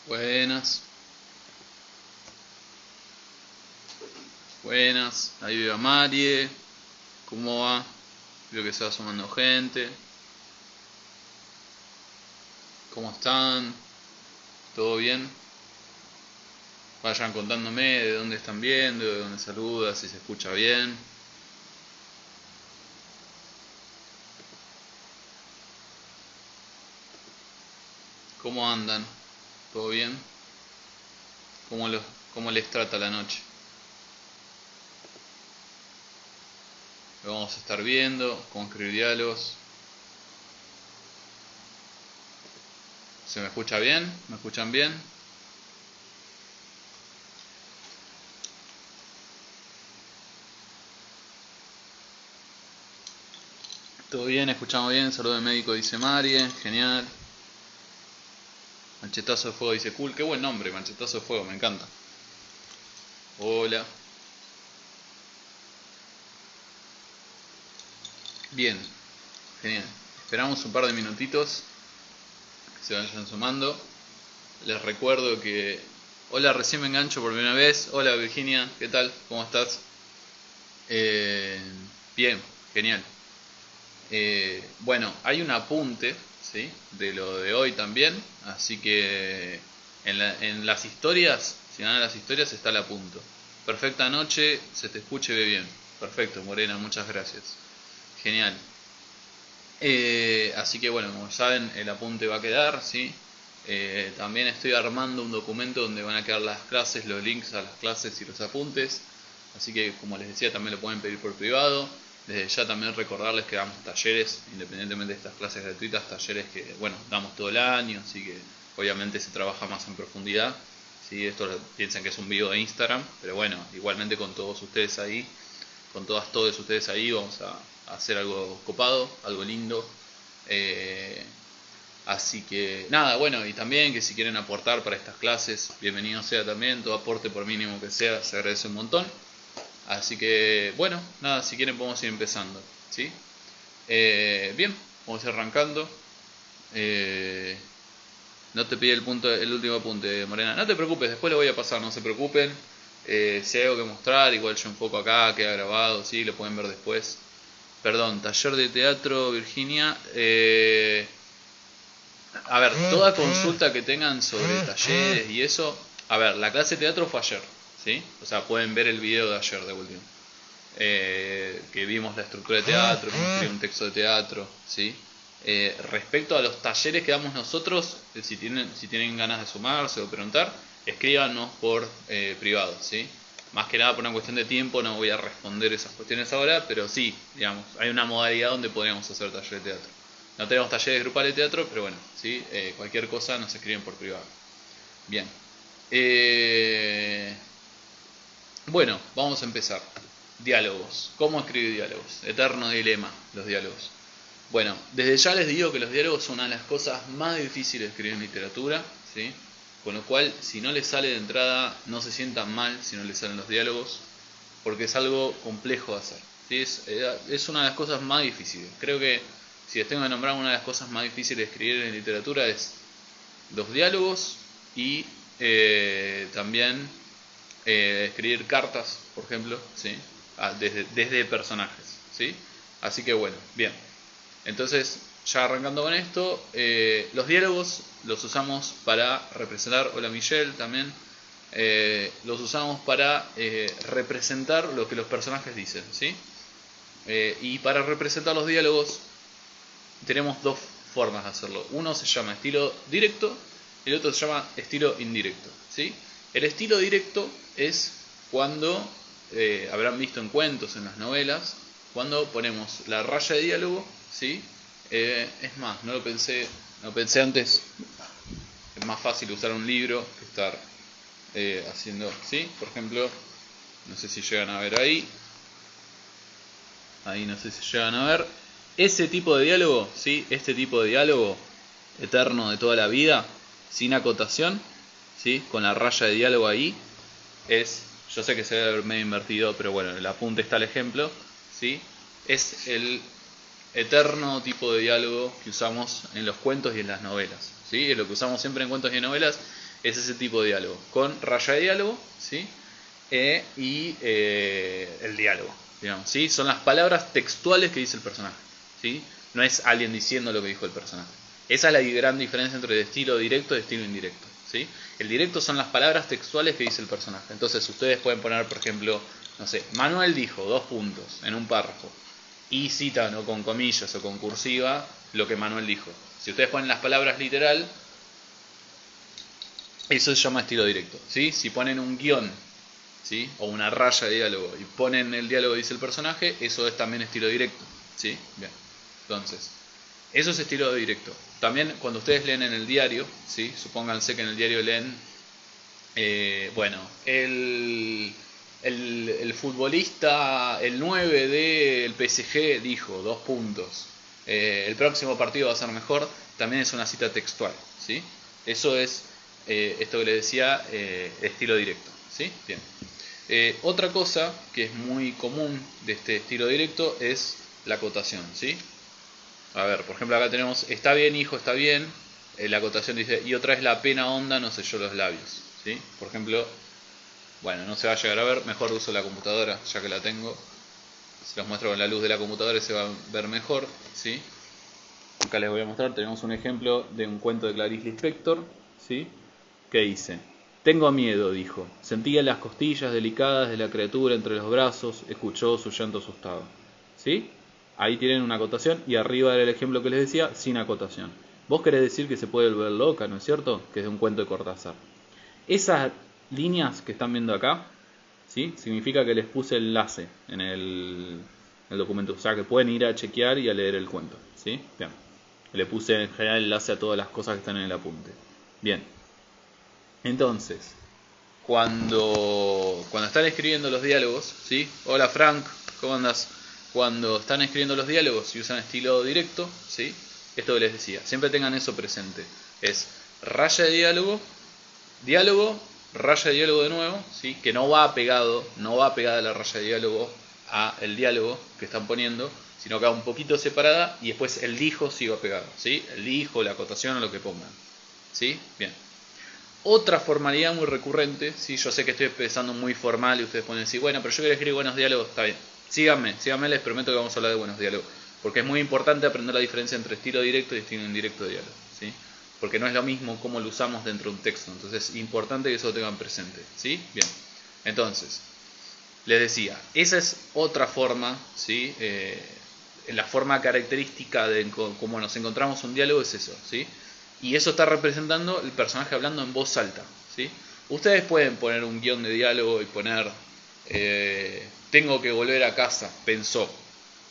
Buenas, buenas. Ahí veo a Marie. ¿Cómo va? Veo que se va sumando gente. ¿Cómo están? ¿Todo bien? Vayan contándome de dónde están viendo, de dónde saluda, si se escucha bien. ¿Cómo andan? ¿Todo bien? ¿Cómo, los, cómo les trata la noche? Lo vamos a estar viendo, cómo escribir diálogos. ¿Se me escucha bien? ¿Me escuchan bien? ¿Todo bien? ¿Escuchamos bien? Saludo de médico, dice Marie. Genial. Manchetazo de fuego, dice cool. Qué buen nombre, Manchetazo de fuego, me encanta. Hola. Bien, genial. Esperamos un par de minutitos que se vayan sumando. Les recuerdo que... Hola, recién me engancho por primera vez. Hola Virginia, ¿qué tal? ¿Cómo estás? Eh, Bien, genial. Bueno, hay un apunte, ¿sí? De lo de hoy también. Así que en las historias, si van a las historias está el apunto. Perfecta noche, se te escuche ve bien. Perfecto, Morena, muchas gracias. Genial. Así que bueno, como saben, el apunte va a quedar, ¿sí? También estoy armando un documento donde van a quedar las clases, los links a las clases y los apuntes. Así que como les decía, también lo pueden pedir por privado. Desde ya también recordarles que damos talleres, independientemente de estas clases gratuitas, talleres que, bueno, damos todo el año, así que obviamente se trabaja más en profundidad. ¿Sí? Esto piensan que es un video de Instagram, pero bueno, igualmente con todos ustedes ahí, con todos ustedes ahí, vamos a hacer algo copado, algo lindo. Eh, Así que nada, bueno, y también que si quieren aportar para estas clases, bienvenido sea también, todo aporte por mínimo que sea, se agradece un montón. Así que bueno, nada, si quieren podemos ir empezando, ¿sí? Bien, vamos a ir arrancando. Eh, no te pide el último apunte, Morena. No te preocupes, después lo voy a pasar, no se preocupen. Si hay algo que mostrar, igual yo enfoco acá, queda grabado, ¿sí? Lo pueden ver después. Perdón, taller de teatro, Virginia. A ver, toda consulta que tengan sobre talleres y eso, a ver, la clase de teatro fue ayer, ¿sí? O sea, pueden ver el video de ayer de último. Que vimos la estructura de teatro, cómo escribir un texto de teatro, ¿sí? Respecto a los talleres que damos nosotros, si tienen ganas de sumarse o preguntar, escríbanos por privado, ¿sí? Más que nada por una cuestión de tiempo no voy a responder esas cuestiones ahora, pero sí, digamos, hay una modalidad donde podríamos hacer taller de teatro. No tenemos talleres grupales de teatro, pero bueno, ¿sí? Cualquier cosa nos escriben por privado. Bien. Eh, bueno, vamos a empezar. Diálogos. ¿Cómo escribir diálogos? Eterno dilema, los diálogos. Bueno, desde ya les digo que los diálogos son una de las cosas más difíciles de escribir en literatura, ¿sí? Con lo cual, si no les sale de entrada, no se sientan mal si no les salen los diálogos, porque es algo complejo de hacer, ¿sí? Es una de las cosas más difíciles. Creo que si les tengo que nombrar una de las cosas más difíciles de escribir en literatura es los diálogos y también escribir cartas, por ejemplo, ¿sí? Desde personajes, ¿sí? Así que bueno, bien. Entonces, ya arrancando con esto, los diálogos los usamos para representar, hola Michelle también, los usamos para representar lo que los personajes dicen, ¿sí? Y para representar los diálogos tenemos dos formas de hacerlo. Uno se llama estilo directo y el otro se llama estilo indirecto, ¿sí? El estilo directo es cuando, habrán visto en cuentos, en las novelas, cuando ponemos la raya de diálogo, ¿sí? Es más, no lo pensé antes, es más fácil usar un libro que estar haciendo, ¿sí? Por ejemplo, no sé si llegan a ver ahí no sé si llegan a ver, ese tipo de diálogo, ¿sí? Este tipo de diálogo eterno de toda la vida, sin acotación, ¿sí? Con la raya de diálogo ahí, yo sé que se debe haber medio invertido, pero bueno, el apunte está el ejemplo, ¿sí? Es el eterno tipo de diálogo que usamos en los cuentos y en las novelas, ¿sí? Es lo que usamos siempre en cuentos y en novelas, es ese tipo de diálogo, con raya de diálogo, ¿sí? Y el diálogo, digamos, ¿sí? Son las palabras textuales que dice el personaje, ¿sí? No es alguien diciendo lo que dijo el personaje. Esa es la gran diferencia entre el estilo directo y el estilo indirecto, ¿sí? El directo son las palabras textuales que dice el personaje. Entonces ustedes pueden poner, por ejemplo, no sé, Manuel dijo, 2 puntos, en un párrafo, y citan o con comillas o con cursiva lo que Manuel dijo. Si ustedes ponen las palabras literal, eso se llama estilo directo, ¿sí? Si ponen un guión, ¿sí? O una raya de diálogo y ponen el diálogo que dice el personaje, eso es también estilo directo, ¿sí? Bien. Entonces, eso es estilo directo. También cuando ustedes leen en el diario, ¿sí? Supónganse que en el diario leen, bueno, el futbolista, el 9 del PSG dijo, 2 puntos. El próximo partido va a ser mejor, también es una cita textual, ¿sí? Eso es esto que les decía, estilo directo, ¿sí? Bien. Otra cosa que es muy común de este estilo directo es la acotación, ¿sí? A ver, por ejemplo, acá tenemos, está bien, hijo, está bien. La acotación dice, y otra es la pena honda, no selló los labios, ¿sí? Por ejemplo, bueno, no se va a llegar a ver, mejor uso la computadora, ya que la tengo. Se los muestro con la luz de la computadora y se va a ver mejor, ¿sí? Acá les voy a mostrar, tenemos un ejemplo de un cuento de Clarice Lispector, ¿sí? Que dice, tengo miedo, dijo. Sentía las costillas delicadas de la criatura entre los brazos, escuchó su llanto asustado. ¿Sí? Ahí tienen una acotación y arriba era el ejemplo que les decía, sin acotación. Vos querés decir que se puede volver loca, ¿no es cierto? Que es de un cuento de Cortázar. Esas líneas que están viendo acá, ¿sí? Significa que les puse el enlace en el documento. O sea que pueden ir a chequear y a leer el cuento, ¿sí? Bien. Le puse en general el enlace a todas las cosas que están en el apunte. Bien. Entonces, cuando están escribiendo los diálogos, ¿sí? Hola Frank, ¿cómo andas? Cuando están escribiendo los diálogos y usan estilo directo, ¿sí? Esto que les decía, siempre tengan eso presente. Es raya de diálogo, diálogo, raya de diálogo de nuevo, ¿sí? Que no va pegada la raya de diálogo a el diálogo que están poniendo, sino que va un poquito separada y después el dijo sigue pegado, ¿sí? El dijo, la acotación o lo que pongan, ¿sí? Bien. Otra formalidad muy recurrente, ¿sí? Yo sé que estoy empezando muy formal y ustedes pueden decir, bueno, pero yo quiero escribir buenos diálogos, está bien. Síganme, les prometo que vamos a hablar de buenos diálogos. Porque es muy importante aprender la diferencia entre estilo directo y estilo indirecto de diálogo, ¿sí? Porque no es lo mismo cómo lo usamos dentro de un texto. Entonces es importante que eso lo tengan presente, ¿sí? Bien. Entonces, les decía, esa es otra forma, ¿sí? La forma característica de cómo nos encontramos un diálogo es eso, ¿sí? Y eso está representando el personaje hablando en voz alta, ¿sí? Ustedes pueden poner un guión de diálogo y poner tengo que volver a casa, pensó.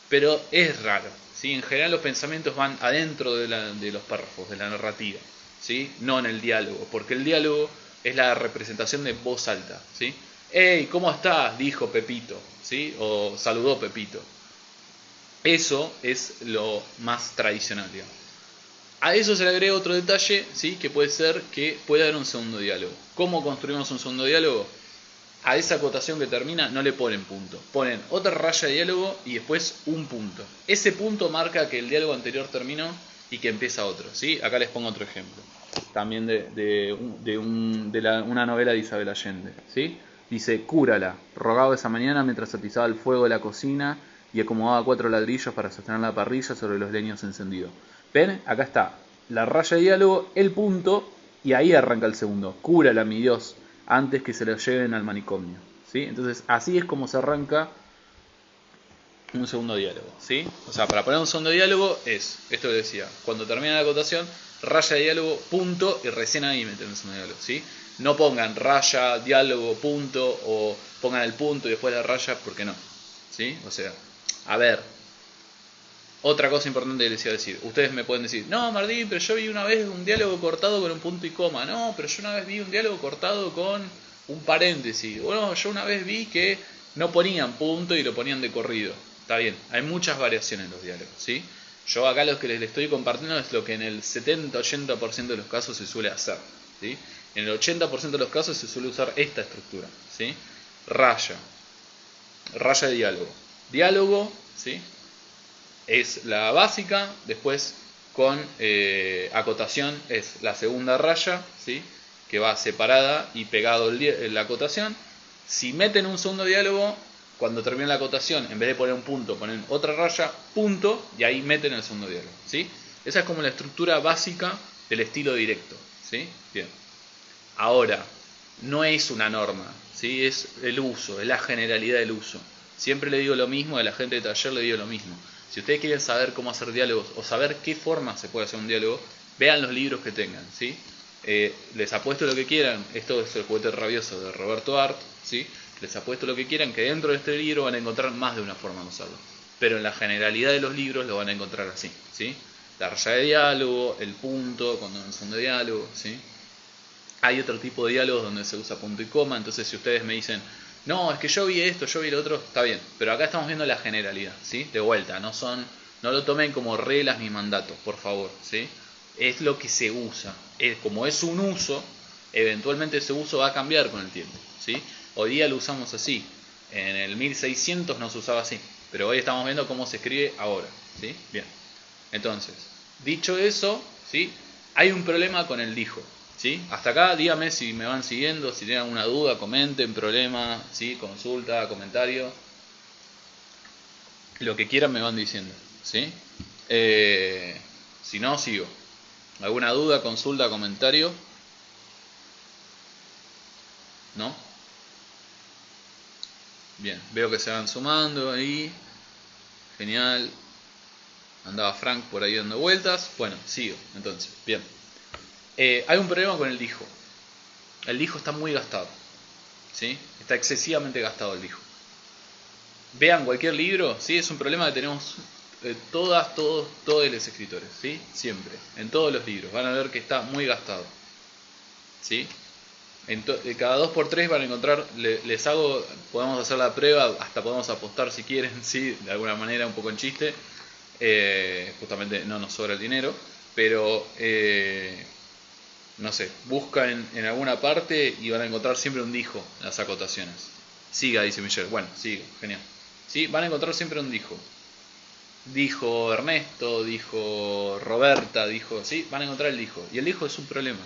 Pero es raro, ¿sí? En general los pensamientos van adentro de los párrafos, de la narrativa, ¿sí? No en el diálogo, porque el diálogo es la representación de voz alta, ¿sí? Hey, ¿cómo estás? Dijo Pepito, ¿sí? O saludó Pepito. Eso es lo más tradicional, digamos. A eso se le agrega otro detalle, ¿sí? Que puede ser que pueda haber un segundo diálogo. ¿Cómo construimos un segundo diálogo? A esa acotación que termina no le ponen punto. Ponen otra raya de diálogo y después un punto. Ese punto marca que el diálogo anterior terminó y que empieza otro, ¿sí? Acá les pongo otro ejemplo. También de una novela de Isabel Allende, ¿sí? Dice, cúrala, rogaba esa mañana mientras atizaba el fuego de la cocina y acomodaba 4 ladrillos para sostener la parrilla sobre los leños encendidos. ¿Ven? Acá está la raya de diálogo, el punto, y ahí arranca el segundo. Cúrala, mi Dios, antes que se lo lleven al manicomio, ¿sí? Entonces, así es como se arranca un segundo diálogo, ¿sí? O sea, para poner un segundo diálogo es, esto que decía, cuando termina la acotación, raya de diálogo, punto, y recién ahí meten el segundo diálogo, ¿sí? No pongan raya, diálogo, punto, o pongan el punto y después la raya, porque no, ¿sí? O sea, a ver, otra cosa importante que les iba a decir. Ustedes me pueden decir, no, Martín, pero yo vi una vez un diálogo cortado con un punto y coma. No, pero yo una vez vi un diálogo cortado con un paréntesis. Bueno, yo una vez vi que no ponían punto y lo ponían de corrido. Está bien, hay muchas variaciones en los diálogos, ¿sí? Yo acá lo que les estoy compartiendo es lo que en el 70-80% de los casos se suele hacer, ¿sí? En el 80% de los casos se suele usar esta estructura, ¿sí? Raya de diálogo. Diálogo, ¿sí? Es la básica, después con acotación es la segunda raya, ¿sí? que va separada y pegado la acotación. Si meten un segundo diálogo, cuando termina la acotación, en vez de poner un punto, ponen otra raya, punto, y ahí meten el segundo diálogo, ¿sí? Esa es como la estructura básica del estilo directo, ¿sí? Bien. Ahora, no es una norma, ¿sí? Es el uso, es la generalidad del uso. Siempre le digo lo mismo, a la gente de taller le digo lo mismo. Si ustedes quieren saber cómo hacer diálogos o saber qué forma se puede hacer un diálogo, vean los libros que tengan, ¿sí? Les apuesto lo que quieran, esto es El juguete rabioso de Roberto Art, ¿sí? Les apuesto lo que quieran, que dentro de este libro van a encontrar más de una forma de usarlo. Pero en la generalidad de los libros lo van a encontrar así, ¿sí? La raya de diálogo, el punto, cuando son de diálogo, ¿sí? Hay otro tipo de diálogos donde se usa punto y coma, entonces si ustedes me dicen, no, es que yo vi esto, yo vi lo otro, está bien, pero acá estamos viendo la generalidad, ¿sí? De vuelta, no lo tomen como reglas ni mandatos, por favor, ¿sí? Es lo que se usa, como es un uso, eventualmente ese uso va a cambiar con el tiempo, ¿sí? Hoy día lo usamos así, en el 1600 no se usaba así, pero hoy estamos viendo cómo se escribe ahora, ¿sí? Bien, entonces, dicho eso, ¿sí? Hay un problema con el dijo, ¿sí? Hasta acá, díganme si me van siguiendo, si tienen alguna duda, comenten, problema, ¿sí? Consulta, comentario, lo que quieran me van diciendo, ¿sí? Si no, sigo. ¿Alguna duda, consulta, comentario? ¿No? Bien, veo que se van sumando ahí. Genial. Andaba Frank por ahí dando vueltas. Bueno, sigo, entonces, bien. Hay un problema con el dijo. El dijo está muy gastado, ¿sí? Está excesivamente gastado el dijo. Vean cualquier libro, ¿sí? Es un problema que tenemos todos los escritores, ¿sí? Siempre, en todos los libros. Van a ver que está muy gastado, ¿sí? Cada 2x3 van a encontrar, les hago, podemos hacer la prueba, hasta podemos apostar si quieren, ¿sí? De alguna manera, un poco en chiste. Justamente no nos sobra el dinero, pero no sé, busca en alguna parte y van a encontrar siempre un dijo en las acotaciones. Siga, dice Michelle. Bueno, sigue, genial. ¿Sí? Van a encontrar siempre un dijo. Dijo Ernesto, dijo Roberta, dijo, ¿sí? Van a encontrar el dijo. Y el dijo es un problema.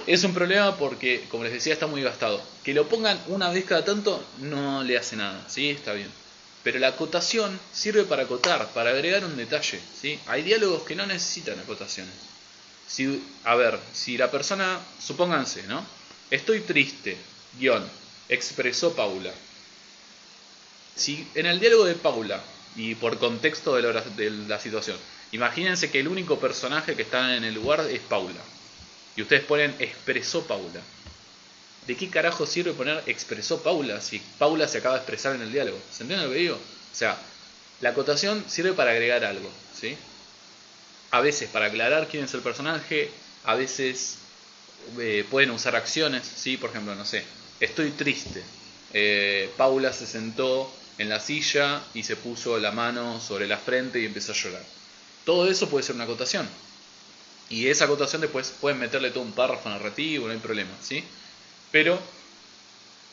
Es un problema porque, como les decía, está muy gastado. Que lo pongan una vez cada tanto no le hace nada, ¿sí? Está bien. Pero la acotación sirve para acotar, para agregar un detalle, ¿sí? Hay diálogos que no necesitan acotaciones. A ver, si la persona, supónganse, ¿no? Estoy triste, guión, expresó Paula. Si en el diálogo de Paula, y por contexto de la situación, imagínense que el único personaje que está en el lugar es Paula. Y ustedes ponen expresó Paula. ¿De qué carajo sirve poner expresó Paula si Paula se acaba de expresar en el diálogo? ¿Se entiende lo que digo? O sea, la acotación sirve para agregar algo, ¿sí? A veces para aclarar quién es el personaje, a veces pueden usar acciones, ¿sí? Por ejemplo, no sé, estoy triste. Paula se sentó en la silla y se puso la mano sobre la frente y empezó a llorar. Todo eso puede ser una acotación. Y esa acotación después pueden meterle todo un párrafo narrativo, no hay problema, ¿sí? Pero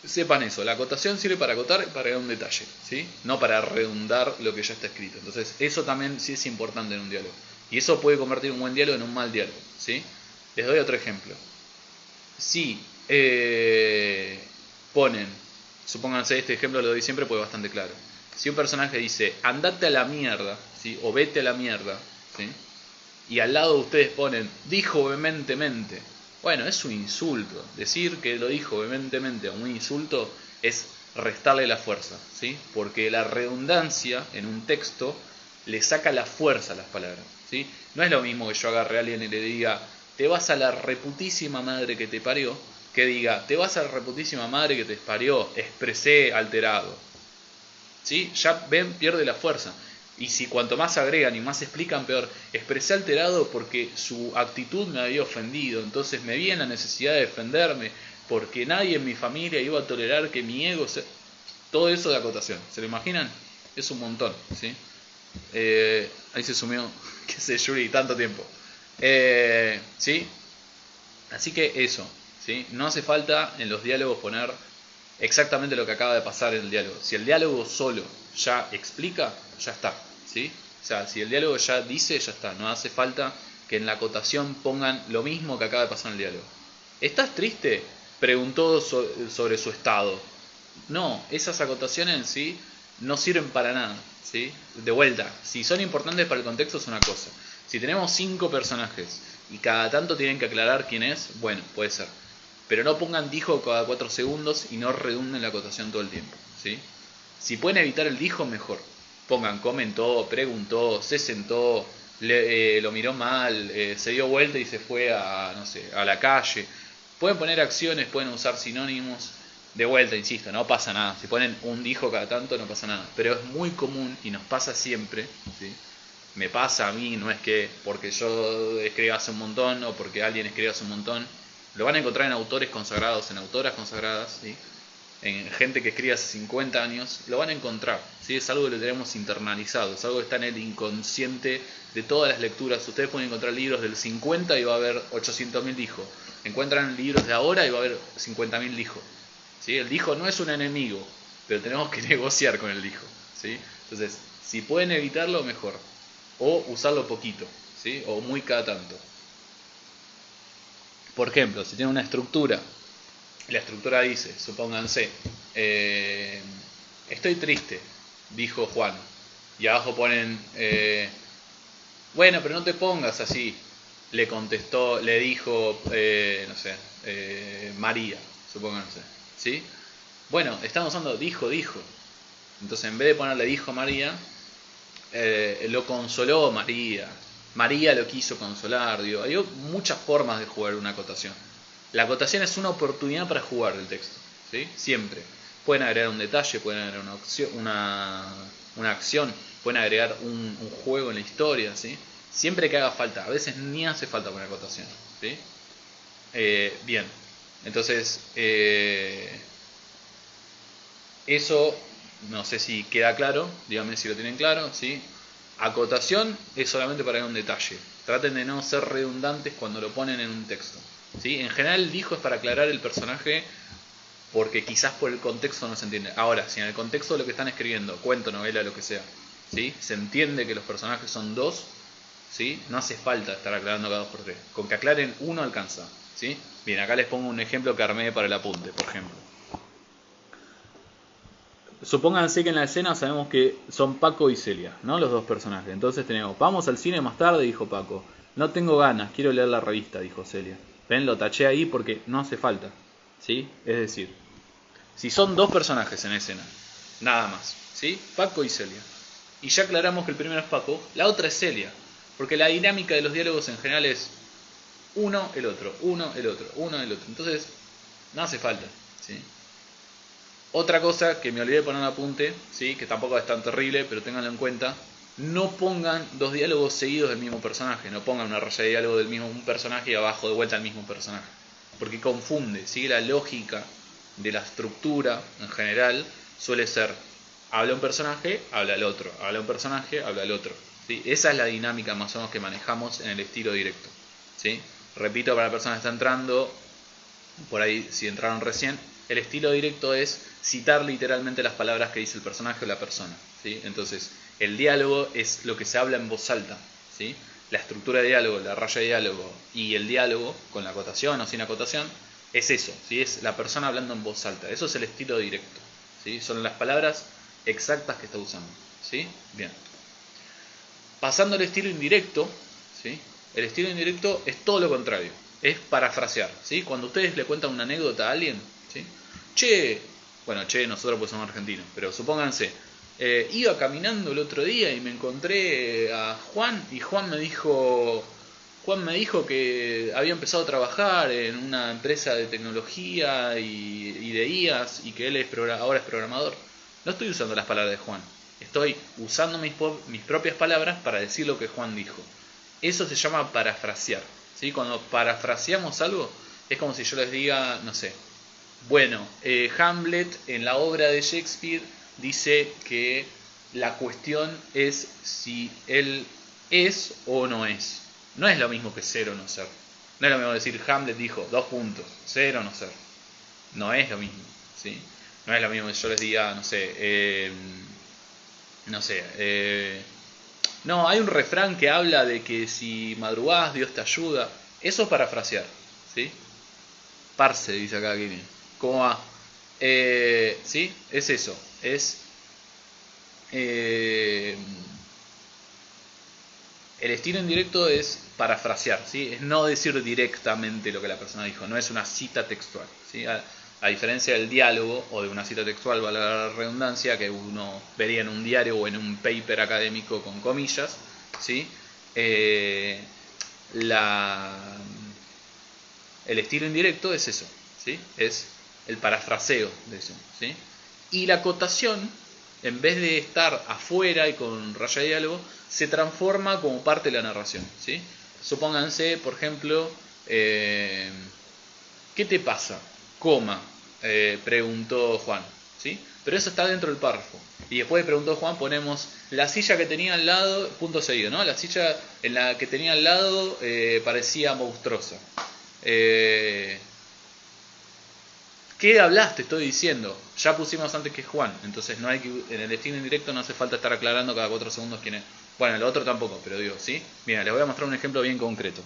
sepan eso, la acotación sirve para acotar y para agregar un detalle, ¿sí? No para redundar lo que ya está escrito. Entonces, eso también sí es importante en un diálogo. Y eso puede convertir un buen diálogo en un mal diálogo, ¿sí? Les doy otro ejemplo. Si ponen, supónganse, este ejemplo lo doy siempre porque es bastante claro. Si un personaje dice, andate a la mierda, ¿sí? O vete a la mierda, ¿sí? Y al lado ustedes ponen, dijo vehementemente. Bueno, es un insulto. Decir que lo dijo vehementemente a un insulto es restarle la fuerza, ¿sí? Porque la redundancia en un texto le saca la fuerza a las palabras, ¿sí? No es lo mismo que yo agarre a alguien y le diga, te vas a la reputísima madre que te parió, que diga, te vas a la reputísima madre que te parió, expresé alterado, ¿sí? Ya ven, pierde la fuerza. Y si cuanto más agregan y más explican, peor. Expresé alterado porque su actitud me había ofendido, entonces me vi en la necesidad de defenderme, porque nadie en mi familia iba a tolerar que mi ego se... Todo eso de acotación, ¿se lo imaginan? Es un montón, ¿sí? Ahí se sumió, qué sé, Yuri, tanto tiempo. ¿Sí? Así que eso, ¿sí? No hace falta en los diálogos poner exactamente lo que acaba de pasar en el diálogo. Si el diálogo solo ya explica, ya está, ¿sí? O sea, si el diálogo ya dice, ya está. No hace falta que en la acotación pongan lo mismo que acaba de pasar en el diálogo. ¿Estás triste? Preguntó sobre su estado. No, esas acotaciones en sí no sirven para nada, ¿sí? De vuelta, si son importantes para el contexto es una cosa. Si tenemos 5 personajes y cada tanto tienen que aclarar quién es, bueno, puede ser. Pero no pongan dijo cada 4 segundos y no redunden la acotación todo el tiempo, ¿sí? Si pueden evitar el dijo, mejor. Pongan comentó, preguntó, se sentó, lo miró mal, se dio vuelta y se fue a, no sé, a la calle. Pueden poner acciones, pueden usar sinónimos. De vuelta, insisto, no pasa nada. Si ponen un dijo cada tanto, no pasa nada. Pero es muy común y nos pasa siempre, ¿sí? Me pasa a mí, no es que porque yo escriba hace un montón o porque alguien escriba hace un montón. Lo van a encontrar en autores consagrados, en autoras consagradas, ¿sí? En gente que escribe hace 50 años, lo van a encontrar, ¿sí? Es algo que lo tenemos internalizado, es algo que está en el inconsciente de todas las lecturas. Ustedes pueden encontrar libros del 50 y va a haber 800.000 dijo. Encuentran libros de ahora y va a haber 50.000 dijo. ¿Sí? El dijo no es un enemigo, pero tenemos que negociar con el dijo, ¿sí? Entonces, si pueden evitarlo, mejor. O usarlo poquito, ¿sí? O muy cada tanto. Por ejemplo, si tiene una estructura, la estructura dice, supónganse, estoy triste, dijo Juan. Y abajo ponen, bueno, pero no te pongas así. Le contestó, le dijo, no sé, María, supónganse. ¿Sí? Bueno, estamos usando dijo. Entonces, en vez de ponerle dijo María, lo consoló María. María lo quiso consolar. Digo, hay muchas formas de jugar una acotación. La acotación es una oportunidad para jugar el texto, ¿sí? Siempre. Pueden agregar un detalle, pueden agregar una acción, pueden agregar un juego en la historia, ¿sí? Siempre que haga falta. A veces ni hace falta poner acotación, ¿sí? Bien. Entonces, eso no sé si queda claro, díganme si lo tienen claro, ¿sí? Acotación es solamente para un detalle. Traten de no ser redundantes cuando lo ponen en un texto, ¿sí? En general el dijo es para aclarar el personaje porque quizás por el contexto no se entiende. Ahora, si en el contexto de lo que están escribiendo, cuento, novela, lo que sea, ¿sí? Se entiende que los personajes son dos, ¿sí? No hace falta estar aclarando cada 2 por 3. Con que aclaren uno alcanza, ¿sí? Bien, acá les pongo un ejemplo que armé para el apunte, por ejemplo. Supónganse que en la escena sabemos que son Paco y Celia, ¿no? Los dos personajes. Entonces tenemos, vamos al cine más tarde, dijo Paco. No tengo ganas, quiero leer la revista, dijo Celia. Ven, lo taché ahí porque no hace falta, ¿sí? Es decir, si son 2 personajes en escena, nada más, ¿sí? Paco y Celia. Y ya aclaramos que el primero es Paco, la otra es Celia. Porque la dinámica de los diálogos en general es uno, el otro, uno, el otro, uno, el otro. Entonces, no hace falta, ¿sí? Otra cosa que me olvidé de poner un apunte, ¿sí? Que tampoco es tan terrible, pero ténganlo en cuenta. No pongan 2 diálogos seguidos del mismo personaje. No pongan una raya de diálogo del mismo personaje y abajo de vuelta al mismo personaje. Porque confunde. Sigue la lógica de la estructura en general. Suele ser, habla un personaje, habla el otro. Habla un personaje, habla el otro. ¿Sí? Esa es la dinámica más o menos que manejamos en el estilo directo, ¿sí? Repito para la persona que está entrando, por ahí si entraron recién, el estilo directo es citar literalmente las palabras que dice el personaje o la persona, ¿sí? Entonces, el diálogo es lo que se habla en voz alta, ¿sí? La estructura de diálogo, la raya de diálogo y el diálogo, con la acotación o sin acotación, es eso, ¿sí? Es la persona hablando en voz alta. Eso es el estilo directo, ¿sí? Son las palabras exactas que está usando, ¿sí? Bien. Pasando al estilo indirecto, ¿sí? El estilo indirecto es todo lo contrario, es parafrasear, ¿sí? Cuando ustedes le cuentan una anécdota a alguien, ¿sí? Che, bueno, che, nosotros pues somos argentinos, pero supónganse, iba caminando el otro día y me encontré a Juan y Juan me dijo que había empezado a trabajar en una empresa de tecnología y de IAS y que él ahora es programador. No estoy usando las palabras de Juan, estoy usando mis propias palabras para decir lo que Juan dijo. Eso se llama parafrasear, ¿sí? Cuando parafraseamos algo, es como si yo les diga, no sé, bueno, Hamlet en la obra de Shakespeare dice que la cuestión es si él es o no es. No es lo mismo que ser o no ser. No es lo mismo decir Hamlet dijo, 2 puntos, ser o no ser. No es lo mismo, ¿sí? No es lo mismo que yo les diga, no sé, no, hay un refrán que habla de que si madrugás Dios te ayuda. Eso es parafrasear, ¿sí? Parce, dice acá Kini. ¿Cómo va? Sí, es eso. Es... el estilo indirecto es parafrasear, ¿sí? Es no decir directamente lo que la persona dijo, no es una cita textual, ¿sí? A diferencia del diálogo o de una cita textual, vale la redundancia, que uno vería en un diario o en un paper académico con comillas, ¿sí? El estilo indirecto es eso, ¿sí? Es el parafraseo de eso, ¿sí? Y la acotación, en vez de estar afuera y con raya de diálogo, se transforma como parte de la narración, ¿sí? Supónganse, por ejemplo, ¿qué te pasa? Coma, preguntó Juan, ¿sí? Pero eso está dentro del párrafo. Y después de preguntó Juan ponemos la silla que tenía al lado, punto seguido, ¿no? La silla en la que tenía al lado parecía monstruosa. ¿Qué hablaste? Estoy diciendo. Ya pusimos antes que es Juan. Entonces no hay que, en el estilo indirecto no hace falta estar aclarando cada 4 segundos quién es. Bueno, el otro tampoco, pero digo, ¿sí? Mira, les voy a mostrar un ejemplo bien concreto.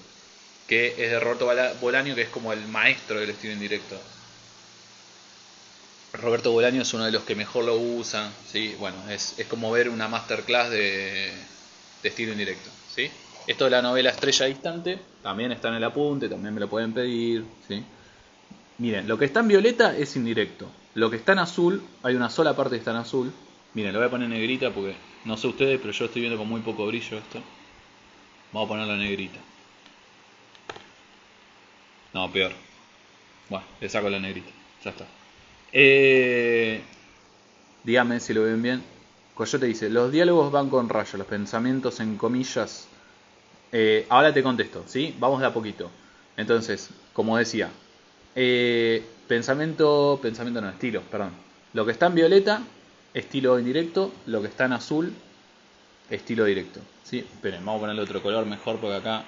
Que es de Roberto Bolaño, que es como el maestro del estilo indirecto. Roberto Bolaño es uno de los que mejor lo usa, ¿sí? Bueno, es como ver una masterclass de estilo indirecto, ¿sí? Esto de la novela Estrella Distante también está en el apunte, también me lo pueden pedir, ¿sí? Miren, lo que está en violeta es indirecto. Lo que está en azul, hay una sola parte que está en azul. Miren, lo voy a poner en negrita porque no sé ustedes, pero yo estoy viendo con muy poco brillo esto. Vamos a ponerlo en negrita. No, peor. Bueno, le saco la negrita. Ya está. Dígame si lo ven bien. Coyote dice, los diálogos van con rayos, los pensamientos en comillas. Ahora te contesto, ¿sí? Vamos de a poquito. Entonces, como decía, pensamiento no, estilo, perdón. Lo que está en violeta, estilo indirecto. Lo que está en azul, estilo directo. ¿Sí? Esperen, vamos a ponerle otro color mejor porque acá,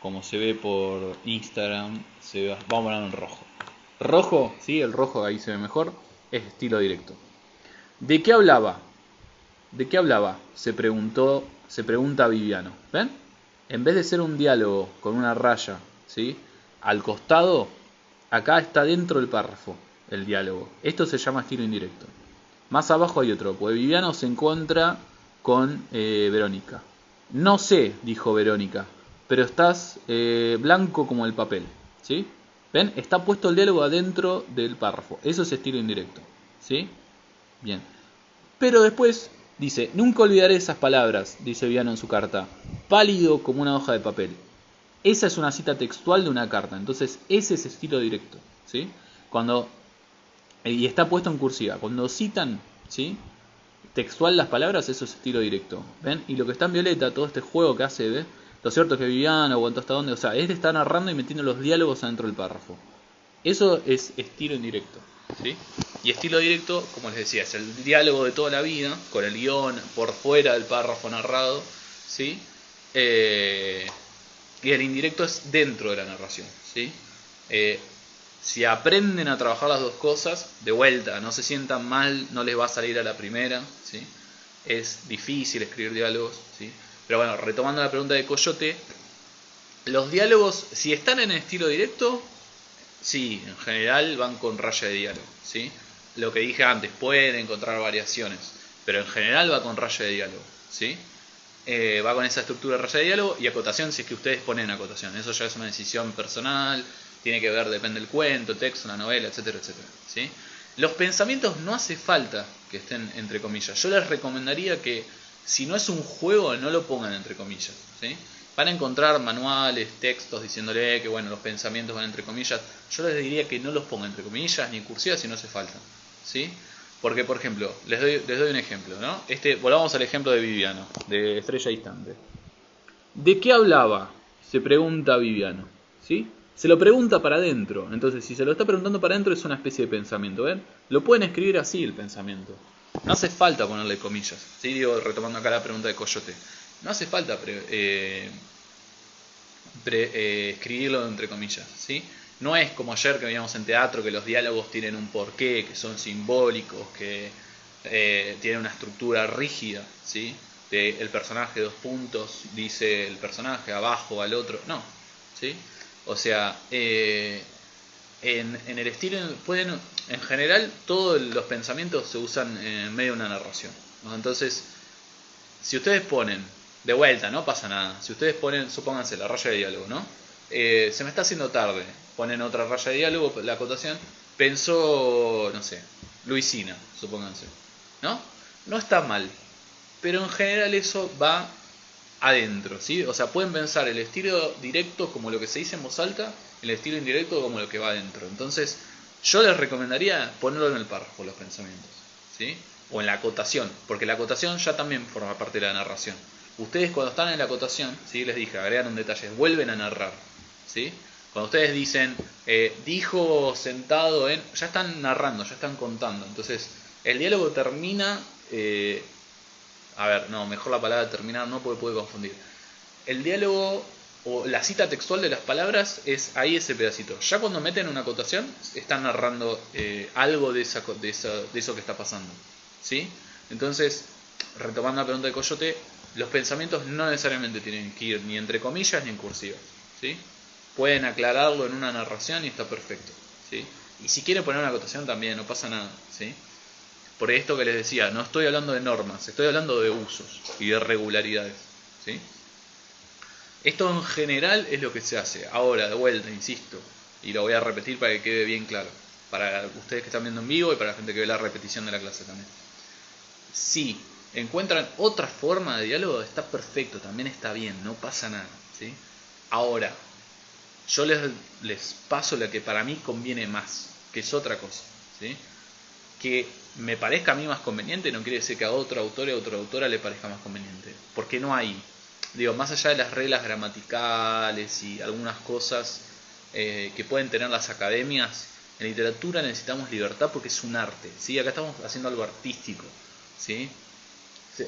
como se ve por Instagram, vamos a ponerlo en rojo. Rojo, ¿sí? El rojo ahí se ve mejor, es estilo directo. ¿De qué hablaba? ¿De qué hablaba? Se pregunta Viviano. ¿Ven? En vez de ser un diálogo con una raya, ¿sí? Al costado, acá está dentro del párrafo el diálogo. Esto se llama estilo indirecto. Más abajo hay otro, pues Viviano se encuentra con Verónica. No sé, dijo Verónica, pero estás blanco como el papel, ¿sí? ¿Ven? Está puesto el diálogo adentro del párrafo. Eso es estilo indirecto, ¿sí? Bien. Pero después dice, nunca olvidaré esas palabras, dice Viano en su carta, pálido como una hoja de papel. Esa es una cita textual de una carta, entonces ese es estilo directo, ¿sí? Y está puesto en cursiva. Cuando citan, ¿sí? Textual las palabras, eso es estilo directo. ¿Ven? Y lo que está en violeta, todo este juego que hace, ¿ves? Lo cierto es que Viviano aguantó hasta dónde, o sea, él está narrando y metiendo los diálogos adentro del párrafo. Eso es estilo indirecto, ¿sí? Y estilo directo, como les decía, es el diálogo de toda la vida, con el guión por fuera del párrafo narrado, ¿sí? Y el indirecto es dentro de la narración, ¿sí? Si aprenden a trabajar las dos cosas, de vuelta, no se sientan mal, no les va a salir a la primera, ¿sí? Es difícil escribir diálogos, ¿sí? Pero bueno, retomando la pregunta de Coyote, los diálogos, si están en estilo directo, sí, en general van con raya de diálogo, ¿sí? Lo que dije antes, pueden encontrar variaciones, pero en general va con raya de diálogo, ¿sí? Va con esa estructura de raya de diálogo y acotación si es que ustedes ponen acotación. Eso ya es una decisión personal, tiene que ver, depende del cuento, el texto, la novela, etcétera, etcétera, ¿sí? Los pensamientos no hace falta que estén entre comillas. Yo les recomendaría que si no es un juego no lo pongan entre comillas, ¿sí? Van a encontrar manuales, textos diciéndole que bueno, los pensamientos van entre comillas. Yo les diría que no los pongan entre comillas ni en cursiva si no hace falta, ¿sí? Porque, por ejemplo, les doy un ejemplo, ¿no? Volvamos al ejemplo de Viviano, de Estrella Distante. ¿De qué hablaba? Se pregunta Viviano, ¿sí? Se lo pregunta para adentro. Entonces, si se lo está preguntando para adentro, es una especie de pensamiento, ¿ven? Lo pueden escribir así el pensamiento. No hace falta ponerle comillas, ¿sí? Digo, retomando acá la pregunta de Coyote. No hace falta escribirlo entre comillas, ¿sí? No es como ayer que veíamos en teatro que los diálogos tienen un porqué, que son simbólicos, que tienen una estructura rígida, ¿sí? El personaje 2 puntos, dice el personaje, abajo al otro, no, ¿sí? O sea, en el estilo pueden, en general, todos los pensamientos se usan en medio de una narración, ¿no? Entonces, si ustedes ponen, de vuelta, no pasa nada, si ustedes ponen, supónganse, la raya de diálogo, ¿no? Se me está haciendo tarde, ponen otra raya de diálogo, la acotación, pensó, no sé, Luisina, supónganse, ¿no? No está mal, pero en general eso va adentro, ¿sí? O sea, pueden pensar el estilo directo como lo que se dice en voz alta, el estilo indirecto como lo que va adentro. Entonces, yo les recomendaría ponerlo en el párrafo, los pensamientos, ¿sí? O en la acotación, porque la acotación ya también forma parte de la narración. Ustedes cuando están en la acotación, ¿sí? Les dije, agregan un detalle, vuelven a narrar, ¿sí? Cuando ustedes dicen, dijo sentado en... Ya están narrando, ya están contando. Entonces, el diálogo termina... a ver, no, mejor la palabra terminar no, porque puede confundir. El diálogo o la cita textual de las palabras es ahí ese pedacito. Ya cuando meten una acotación, están narrando algo de eso que está pasando, ¿sí? Entonces, retomando la pregunta de Coyote, los pensamientos no necesariamente tienen que ir ni entre comillas ni en cursiva, ¿sí? Pueden aclararlo en una narración y está perfecto, ¿sí? Y si quieren poner una acotación también, no pasa nada, ¿sí? Por esto que les decía, no estoy hablando de normas, estoy hablando de usos y de regularidades, ¿sí? Esto en general es lo que se hace. Ahora, de vuelta, insisto, y lo voy a repetir para que quede bien claro, para ustedes que están viendo en vivo y para la gente que ve la repetición de la clase también. Si encuentran otra forma de diálogo, está perfecto, también está bien, no pasa nada, ¿sí? Ahora, yo les paso la que para mí conviene más, que es otra cosa, ¿sí? Que me parezca a mí más conveniente no quiere decir que a otro autor y a otra autora le parezca más conveniente, porque no hay, digo, más allá de las reglas gramaticales y algunas cosas que pueden tener las academias, en literatura necesitamos libertad porque es un arte, ¿sí? Acá estamos haciendo algo artístico, ¿sí?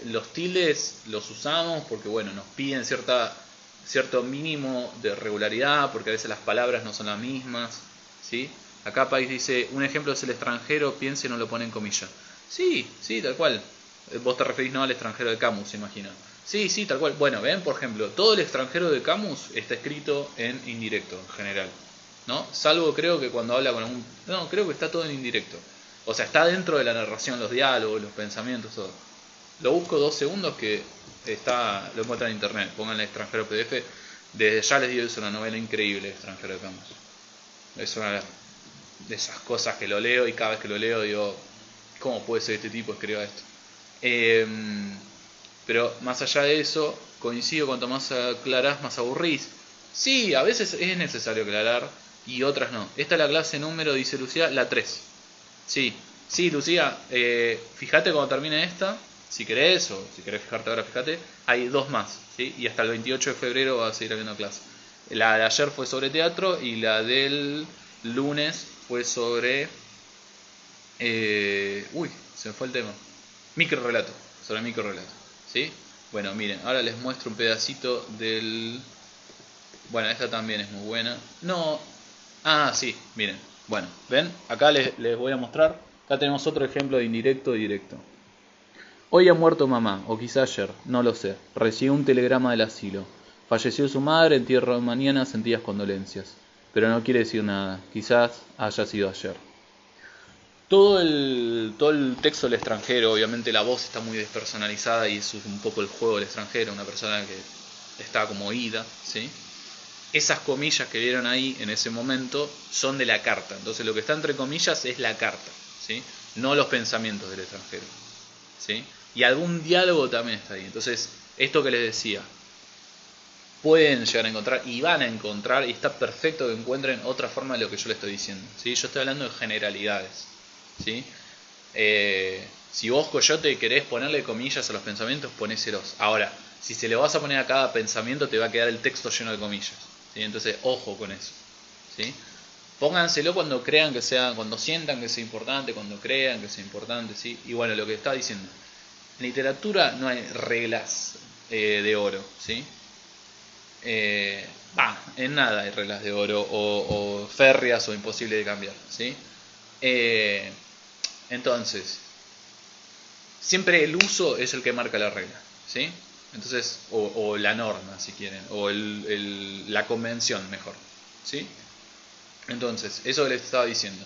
Los tildes los usamos porque, bueno, nos piden cierto mínimo de regularidad, porque a veces las palabras no son las mismas, ¿sí? Acá País dice, un ejemplo es el extranjero, piense, no lo pone en comillas. Sí, sí, tal cual. Vos te referís no al extranjero de Camus, imagino. Sí, sí, tal cual. Bueno, ven, por ejemplo, todo el extranjero de Camus está escrito en indirecto, en general, ¿no? Salvo creo que cuando habla con algún... No, creo que está todo en indirecto. O sea, está dentro de la narración, los diálogos, los pensamientos, todo. Lo busco 2 segundos que lo encuentran en internet. Pónganle extranjero PDF. Desde ya les digo, es una novela increíble, extranjero de Camus. Es una de esas cosas que lo leo y cada vez que lo leo digo, ¿cómo puede ser este tipo escriba esto? Pero más allá de eso, coincido, cuanto más aclarás, más aburrís. Sí, a veces es necesario aclarar y otras no. Esta es la clase número, dice Lucía, la 3. Sí, sí, Lucía, fíjate cuando termine esta, si querés, o si querés fijarte ahora, fíjate, hay 2 más, ¿sí? Y hasta el 28 de febrero va a seguir habiendo clase. La de ayer fue sobre teatro y la del lunes fue sobre... se me fue el tema. Microrrelato, sobre microrrelato, ¿sí? Bueno, miren, ahora les muestro un pedacito del... Bueno, esta también es muy buena. No, sí, miren. Bueno, ¿ven? Acá les voy a mostrar. Acá tenemos otro ejemplo de indirecto y directo. Hoy ha muerto mamá, o quizá ayer, no lo sé. Recibió un telegrama del asilo. Falleció su madre, entierro mañana, sentidas condolencias. Pero no quiere decir nada, quizás haya sido ayer. Todo el texto del extranjero, obviamente la voz está muy despersonalizada y eso es un poco el juego del extranjero, una persona que está como oída, ¿sí? Esas comillas que vieron ahí en ese momento son de la carta, entonces lo que está entre comillas es la carta, ¿sí? No los pensamientos del extranjero, ¿sí? Y algún diálogo también está ahí. Entonces, esto que les decía, pueden llegar a encontrar y van a encontrar, y está perfecto que encuentren otra forma de lo que yo les estoy diciendo, ¿sí? Yo estoy hablando de generalidades, ¿sí? Si vos, Coyote, querés ponerle comillas a los pensamientos, ponéselos. Ahora, si se le vas a poner a cada pensamiento, te va a quedar el texto lleno de comillas, ¿sí? Entonces, ojo con eso, ¿sí? Pónganselo cuando crean que sea, cuando sientan que sea importante, cuando crean que sea importante, ¿sí? Y bueno, lo que estaba diciendo, en literatura no hay reglas de oro, ¿sí? En nada hay reglas de oro o férreas o imposible de cambiar, ¿sí? Entonces, siempre el uso es el que marca la regla, ¿sí? Entonces, o la norma, si quieren, o la convención, mejor, ¿sí? Entonces, eso que les estaba diciendo.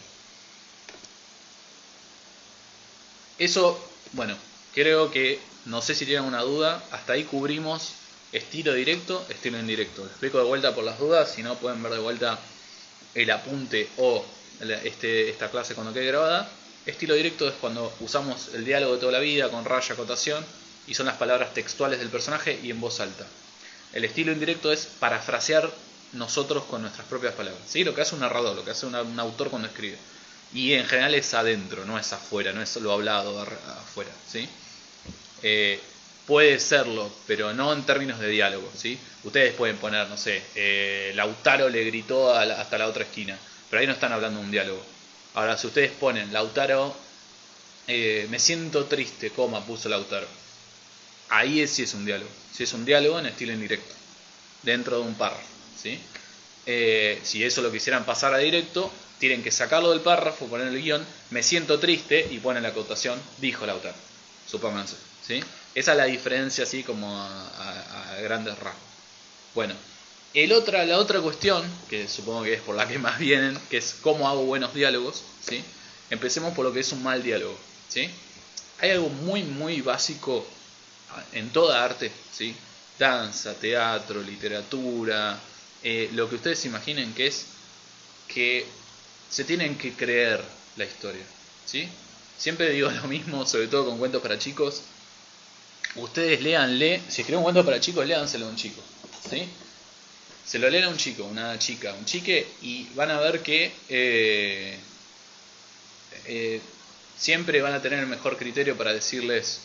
Eso, bueno, creo que, no sé si tienen una duda, hasta ahí cubrimos estilo directo, estilo indirecto. Lo explico de vuelta por las dudas, si no pueden ver de vuelta el apunte o esta clase cuando quede grabada. Estilo directo es cuando usamos el diálogo de toda la vida con raya, acotación, y son las palabras textuales del personaje y en voz alta. El estilo indirecto es parafrasear nosotros con nuestras propias palabras, ¿sí? Lo que hace un narrador, lo que hace un autor cuando escribe. Y en general es adentro, no es afuera, no es lo hablado afuera, ¿sí? Puede serlo, pero no en términos de diálogo, ¿sí? Ustedes pueden poner, no sé, Lautaro le gritó hasta la otra esquina, pero ahí no están hablando de un diálogo. Ahora, si ustedes ponen Lautaro, me siento triste, puso Lautaro. Ahí sí es un diálogo. Sí es un diálogo en estilo indirecto, dentro de un párrafo, ¿sí? Si eso lo quisieran pasar a directo, tienen que sacarlo del párrafo, poner el guión, me siento triste, y ponen la acotación, dijo Lautaro, supónganse, ¿sí? Esa es la diferencia así como a grandes rasgos. Bueno, la otra cuestión, que supongo que es por la que más vienen, que es cómo hago buenos diálogos, ¿sí? Empecemos por lo que es un mal diálogo, ¿sí? Hay algo muy, muy básico en toda arte, ¿sí? Danza, teatro, literatura, lo que ustedes imaginen que es que se tienen que creer la historia, ¿sí? Siempre digo lo mismo, sobre todo con cuentos para chicos. Ustedes léanle, si escriben un cuento para chicos, léanselo a un chico, ¿sí? Se lo leen a un chico, una chica, un chique, y van a ver que siempre van a tener el mejor criterio para decirles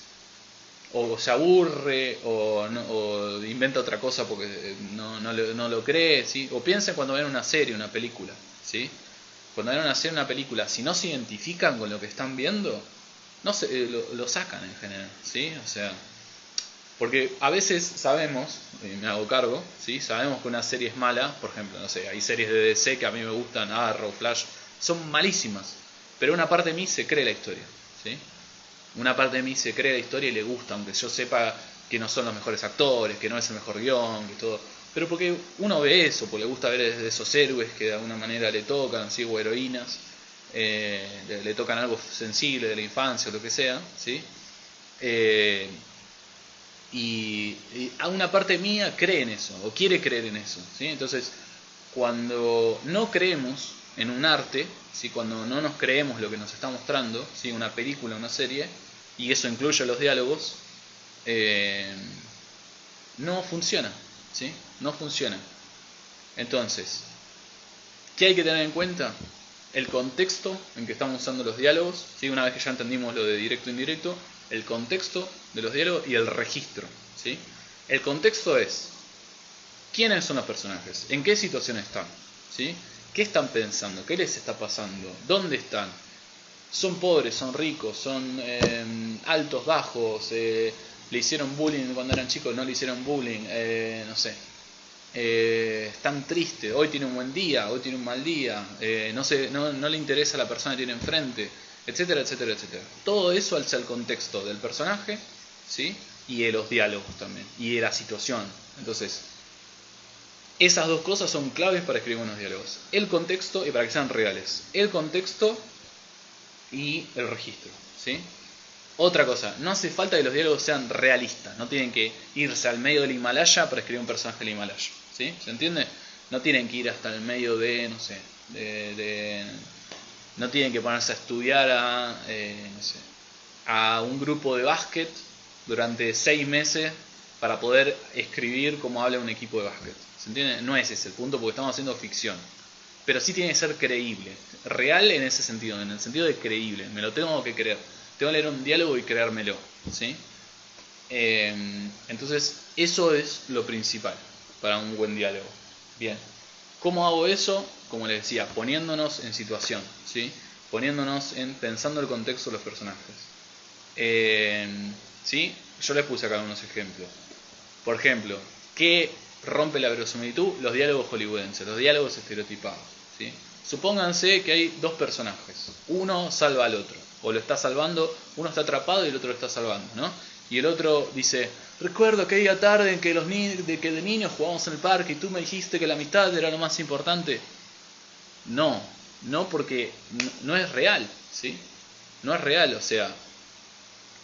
o se aburre o inventa otra cosa porque no lo cree, ¿sí? O piensen cuando ven una serie, una película, ¿sí? Cuando ven una serie, una película, si no se identifican con lo que están viendo, no se, lo sacan en general, ¿sí? O sea, porque a veces sabemos, me hago cargo, ¿sí? Sabemos que una serie es mala, por ejemplo, no sé, hay series de DC que a mí me gustan, Arrow, Flash, son malísimas, pero una parte de mí se cree la historia, ¿sí? Una parte de mí se cree la historia y le gusta, aunque yo sepa que no son los mejores actores, que no es el mejor guión, que todo. Pero porque uno ve eso, porque le gusta ver esos héroes que de alguna manera le tocan, ¿sí? O heroínas, le tocan algo sensible de la infancia o lo que sea, ¿sí? Y a una parte mía cree en eso, o quiere creer en eso, ¿sí? Entonces, cuando no creemos en un arte, ¿sí? Cuando no nos creemos lo que nos está mostrando, ¿sí? Una película, una serie, y eso incluye los diálogos, no funciona, ¿sí? No funciona. Entonces, ¿qué hay que tener en cuenta? El contexto en que estamos usando los diálogos, ¿sí? Una vez que ya entendimos lo de directo e indirecto, el contexto de los diálogos y el registro, ¿sí? El contexto es quiénes son los personajes, en qué situación están, ¿sí? ¿Qué están pensando? ¿Qué les está pasando? ¿Dónde están? ¿Son pobres? ¿Son ricos? ¿Son altos? ¿Bajos? ¿Le hicieron bullying cuando eran chicos? ¿No le hicieron bullying? No sé. Están tristes, hoy tiene un buen día, hoy tiene un mal día, no le interesa a la persona que tiene enfrente, etcétera, etcétera, etcétera. Todo eso alza el contexto del personaje, ¿sí? Y de los diálogos también, y de la situación. Entonces, esas dos cosas son claves para escribir buenos diálogos. El contexto, y para que sean reales, el contexto y el registro, ¿sí? Otra cosa, no hace falta que los diálogos sean realistas, no tienen que irse al medio del Himalaya para escribir un personaje del Himalaya, ¿sí? ¿Se entiende? No tienen que ir hasta el medio de, no sé, no tienen que ponerse a estudiar no sé, a un grupo de básquet durante 6 meses para poder escribir cómo habla un equipo de básquet. ¿Se entiende? No es ese el punto porque estamos haciendo ficción. Pero sí tiene que ser creíble, real en ese sentido, en el sentido de creíble, me lo tengo que creer. Tengo que leer un diálogo y creérmelo, ¿sí? Entonces, eso es lo principal para un buen diálogo. Bien. ¿Cómo hago eso? Como les decía, poniéndonos en situación, ¿sí? Poniéndonos pensando el contexto de los personajes. ¿Sí? Yo les puse acá unos ejemplos. Por ejemplo, ¿qué rompe la verosimilitud? Los diálogos hollywoodenses, los diálogos estereotipados, ¿sí? Supónganse que hay dos personajes, uno salva al otro, o lo está salvando, uno está atrapado y el otro lo está salvando, ¿no? Y el otro dice, recuerdo aquella tarde en que de niños jugábamos en el parque y tú me dijiste que la amistad era lo más importante. No porque no es real, ¿sí? No es real, o sea,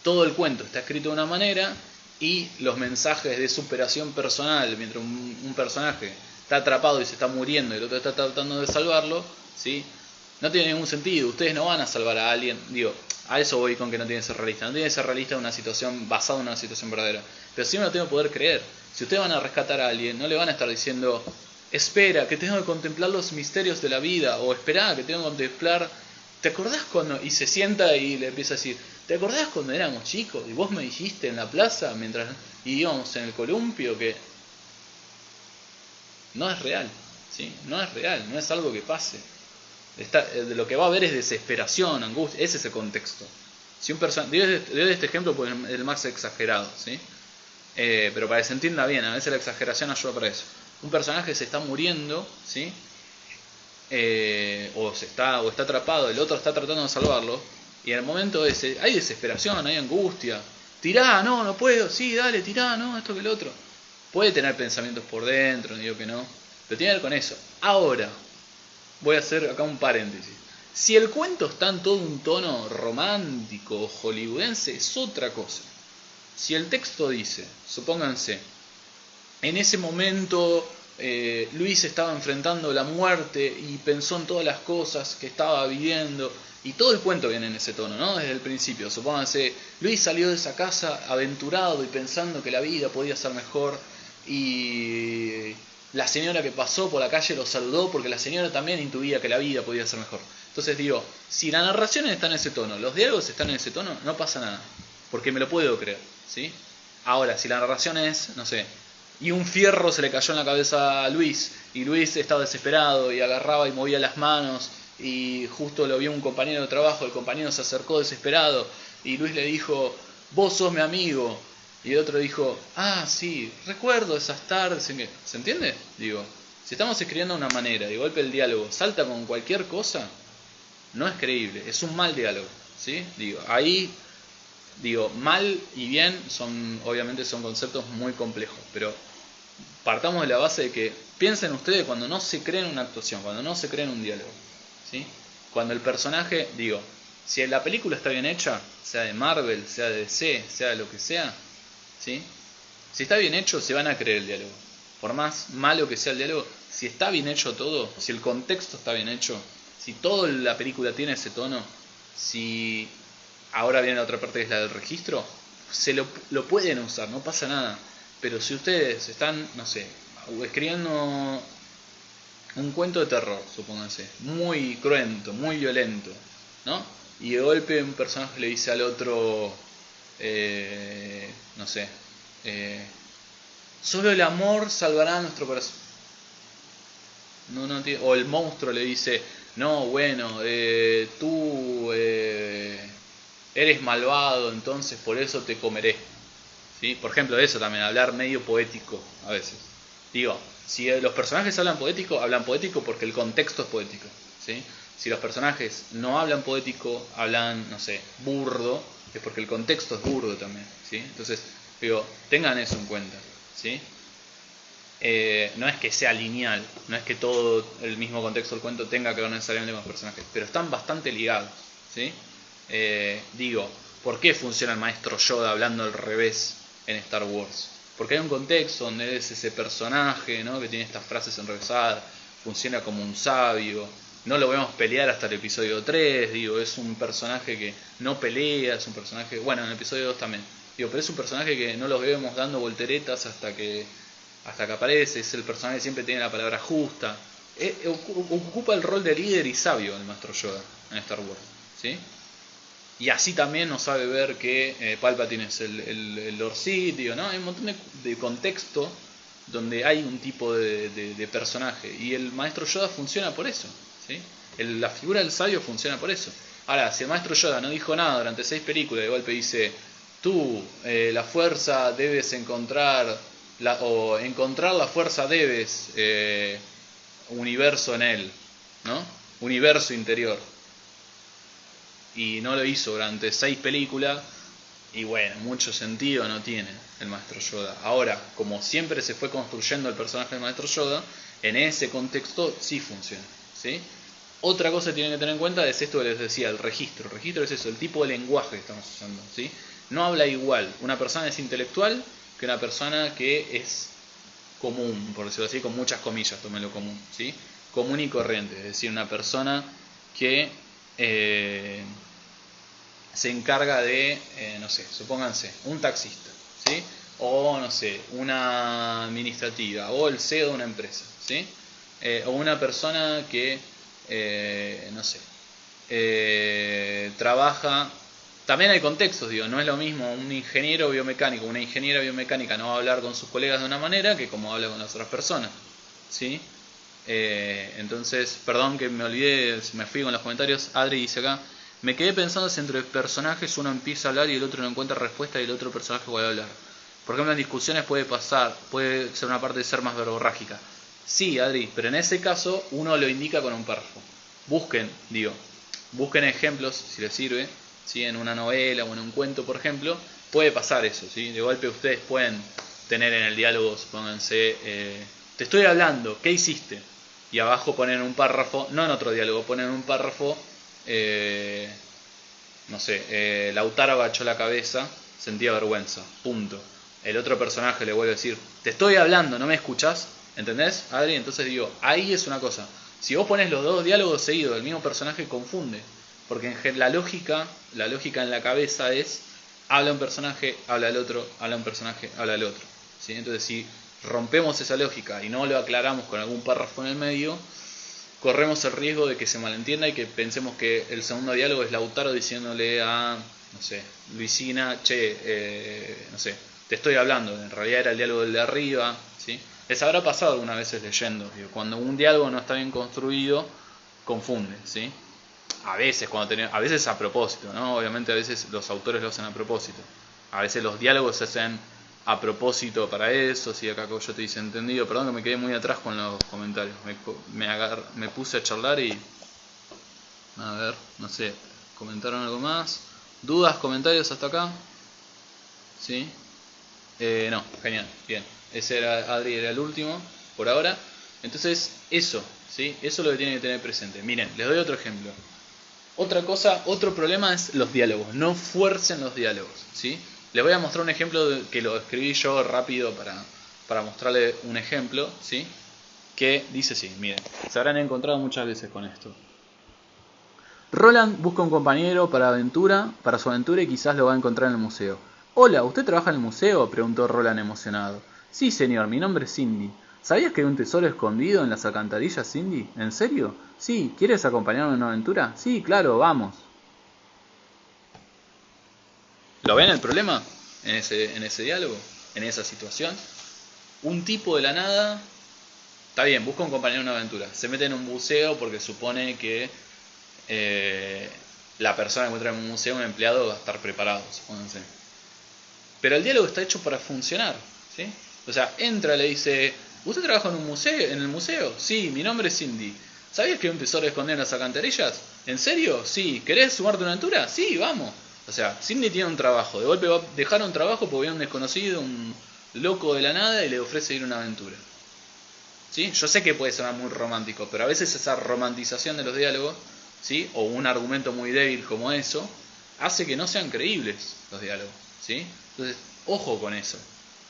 todo el cuento está escrito de una manera y los mensajes de superación personal, mientras un personaje está atrapado y se está muriendo y el otro está tratando de salvarlo, ¿sí? No tiene ningún sentido. Ustedes no van a salvar a alguien, digo, a eso voy con que no tiene que ser realista. No tiene que ser realista en una situación basada en una situación verdadera. Pero sí me lo tengo que poder creer. Si ustedes van a rescatar a alguien, no le van a estar diciendo, espera, que tengo que contemplar los misterios de la vida, o espera, que tengo que contemplar... ¿Te acordás cuando...? Y se sienta y le empieza a decir, ¿te acordás cuando éramos chicos? Y vos me dijiste en la plaza, mientras íbamos en el columpio, que... No es real, ¿sí? No es real, no es algo que pase. De lo que va a haber es desesperación, angustia, ese es el contexto. Si un doy este ejemplo porque es el más exagerado, ¿sí? Pero para que se entienda bien, a veces la exageración ayuda para eso. Un personaje se está muriendo, ¿sí? O está atrapado, el otro está tratando de salvarlo, y en el momento ese hay desesperación, hay angustia. Tirá, no puedo, sí, dale, tirá, no, esto que el otro. Puede tener pensamientos por dentro, no digo que no, pero tiene que ver con eso. Ahora, voy a hacer acá un paréntesis. Si el cuento está en todo un tono romántico, hollywoodense, es otra cosa. Si el texto dice, supónganse, en ese momento Luis estaba enfrentando la muerte y pensó en todas las cosas que estaba viviendo, y todo el cuento viene en ese tono, ¿no? Desde el principio. Supónganse, Luis salió de esa casa aventurado y pensando que la vida podía ser mejor, y la señora que pasó por la calle lo saludó porque la señora también intuía que la vida podía ser mejor. Entonces digo, si la narración está en ese tono, los diálogos están en ese tono, no pasa nada, porque me lo puedo creer, ¿sí? Ahora, si la narración es, no sé, y un fierro se le cayó en la cabeza a Luis, y Luis estaba desesperado y agarraba y movía las manos, y justo lo vio un compañero de trabajo, el compañero se acercó desesperado, y Luis le dijo, vos sos mi amigo, y el otro dijo, ah, sí, recuerdo esas tardes. ¿Se entiende? Digo, si estamos escribiendo de una manera, de golpe el diálogo salta con cualquier cosa, no es creíble, es un mal diálogo, ¿sí? Digo, ahí, mal y bien obviamente son conceptos muy complejos, pero partamos de la base de que piensen ustedes cuando no se creen una actuación, cuando no se creen un diálogo, ¿sí? Cuando el personaje, si la película está bien hecha, sea de Marvel, sea de DC, sea de lo que sea, ¿sí? Si está bien hecho, se van a creer el diálogo. Por más malo que sea el diálogo, si está bien hecho todo, si el contexto está bien hecho, si toda la película tiene ese tono, si ahora viene la otra parte que es la del registro, lo pueden usar, no pasa nada. Pero si ustedes están, no sé, escribiendo un cuento de terror, supónganse, muy cruento, muy violento, ¿no? Y de golpe un personaje le dice al otro, no sé, solo el amor salvará a nuestro corazón. O el monstruo le dice, no, bueno, tú eres malvado, entonces por eso te comeré. ¿Sí? Por ejemplo, eso también, hablar medio poético a veces. Si los personajes hablan poético porque el contexto es poético, ¿sí? Si los personajes no hablan poético, hablan, no sé, burdo, es porque el contexto es burdo también, ¿sí? Entonces, tengan eso en cuenta, ¿sí? No es que sea lineal, no es que todo el mismo contexto del cuento tenga que ver necesariamente con los personajes, pero están bastante ligados, ¿sí? ¿Por qué funciona el maestro Yoda hablando al revés en Star Wars? Porque hay un contexto donde es ese personaje, ¿no? Que tiene estas frases enrevesadas, funciona como un sabio, no lo vemos pelear hasta el episodio 3, es un personaje que no pelea, es un personaje, bueno, en el episodio 2 también, pero es un personaje que no lo vemos dando volteretas hasta que aparece, es el personaje que siempre tiene la palabra justa, ocupa el rol de líder y sabio el maestro Yoda en Star Wars, ¿sí? Y así también nos sabe ver que Palpatine es el Lord Sith, ¿no? Hay un montón de contexto donde hay un tipo de personaje. Y el maestro Yoda funciona por eso, ¿sí? La figura del sabio funciona por eso. Ahora, si el maestro Yoda no dijo nada durante 6 películas, de golpe dice, tú, la fuerza debes encontrar, o encontrar la fuerza debes, universo en él, ¿no? Universo interior. Y no lo hizo durante 6 películas, y bueno, mucho sentido no tiene el maestro Yoda. Ahora, como siempre se fue construyendo el personaje del maestro Yoda, en ese contexto sí funciona, ¿sí? Otra cosa que tienen que tener en cuenta es esto que les decía, el registro. El registro es eso, el tipo de lenguaje que estamos usando, ¿sí? No habla igual una persona es intelectual que una persona que es común, por decirlo así, con muchas comillas, tómenlo común, ¿sí? Común y corriente, es decir, una persona que se encarga de, no sé, supónganse, un taxista, ¿sí? O, no sé, una administrativa, o el CEO de una empresa, ¿sí? O una persona que, no sé, trabaja. También hay contextos, digo, no es lo mismo un ingeniero biomecánico, una ingeniera biomecánica no va a hablar con sus colegas de una manera que como habla con las otras personas, ¿sí? Entonces, perdón que me olvidé, me fui con los comentarios. Adri dice acá, me quedé pensando si entre personajes uno empieza a hablar y el otro no encuentra respuesta y el otro personaje vuelve a hablar. Por ejemplo, en discusiones puede ser una parte de ser más verborrágica. Sí, Adri, pero en ese caso uno lo indica con un párrafo. Busquen ejemplos, si les sirve, ¿sí? En una novela o en un cuento, por ejemplo, puede pasar eso, ¿sí? De golpe ustedes pueden tener en el diálogo, supónganse, te estoy hablando, ¿qué hiciste? Y abajo ponen un párrafo, no en otro diálogo, ponen un párrafo, no sé, Lautaro agachó la cabeza, sentía vergüenza, punto. El otro personaje le vuelve a decir, te estoy hablando, ¿no me escuchás? ¿Entendés, Adri? Entonces digo, ahí es una cosa. Si vos pones los dos diálogos seguidos del mismo personaje, confunde. Porque la lógica en la cabeza es, habla un personaje, habla el otro, habla un personaje, habla el otro, ¿sí? Entonces si rompemos esa lógica y no lo aclaramos con algún párrafo en el medio, corremos el riesgo de que se malentienda y que pensemos que el segundo diálogo es Lautaro diciéndole a, no sé, Luisina, che, no sé, te estoy hablando, en realidad era el diálogo del de arriba, ¿sí? Les habrá pasado algunas veces leyendo, digo, cuando un diálogo no está bien construido, confunde, ¿sí? A veces, a veces a propósito, ¿no? Obviamente a veces los autores lo hacen a propósito. A veces los diálogos se hacen a propósito para eso. Si acá yo te hice entendido, perdón que me quedé muy atrás con los comentarios. Me puse a charlar y... A ver, no sé, ¿comentaron algo más? ¿Dudas, comentarios hasta acá? ¿Sí? No, genial, bien. Ese era, Adri era el último, por ahora. Entonces, eso, ¿sí? Eso es lo que tienen que tener presente. Miren, les doy otro ejemplo. Otra cosa, otro problema es los diálogos. No fuercen los diálogos, ¿sí? Les voy a mostrar un ejemplo que lo escribí yo rápido para mostrarle un ejemplo, ¿sí? Que dice así, miren, se habrán encontrado muchas veces con esto. Roland busca un compañero para su aventura y quizás lo va a encontrar en el museo. Hola, ¿usted trabaja en el museo?, preguntó Roland emocionado. Sí, señor, mi nombre es Cindy. ¿Sabías que hay un tesoro escondido en las alcantarillas, Cindy? ¿En serio? Sí, ¿quieres acompañarme en una aventura? Sí, claro, vamos. ¿Lo ven el problema en ese diálogo? ¿En esa situación? Un tipo de la nada, está bien, busca un compañero en una aventura. Se mete en un museo porque supone que la persona que encuentra en un museo, un empleado, va a estar preparado, supónganse. Pero el diálogo está hecho para funcionar, ¿sí? O sea, entra, le dice, ¿usted trabaja en un museo? ¿En el museo? Sí, mi nombre es Cindy. ¿Sabías que hay un tesoro escondido en las alcantarillas? ¿En serio? Sí. ¿Querés sumarte a una aventura? Sí, vamos. O sea, Cindy tiene un trabajo. De golpe va a dejar un trabajo porque viene un desconocido, un loco de la nada y le ofrece ir a una aventura. ¿Sí? Yo sé que puede sonar muy romántico, pero a veces esa romantización de los diálogos, ¿sí? O un argumento muy débil como eso, hace que no sean creíbles los diálogos, ¿sí? Entonces, ojo con eso,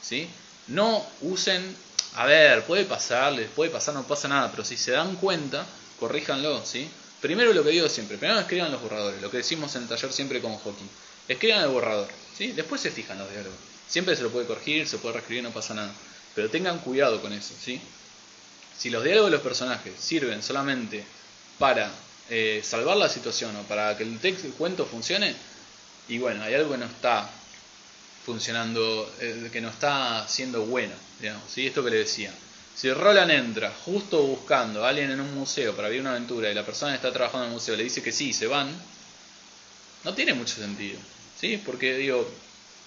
¿sí? No usen, a ver, puede pasar, no pasa nada, pero si se dan cuenta, corríjanlo, ¿sí? Primero lo que digo siempre, primero escriban los borradores, lo que decimos en el taller siempre con hockey. Escriban el borrador, ¿sí? Después se fijan los diálogos. Siempre se lo puede corregir, se puede reescribir, no pasa nada. Pero tengan cuidado con eso, ¿sí? Si los diálogos de los personajes sirven solamente para salvar la situación o para que el cuento funcione, y bueno, hay algo que no está funcionando, que no está siendo bueno, digamos, ¿sí? Esto que le decía. Si Roland entra justo buscando a alguien en un museo para vivir una aventura y la persona que está trabajando en el museo le dice que sí y se van, no tiene mucho sentido, ¿sí? Porque digo,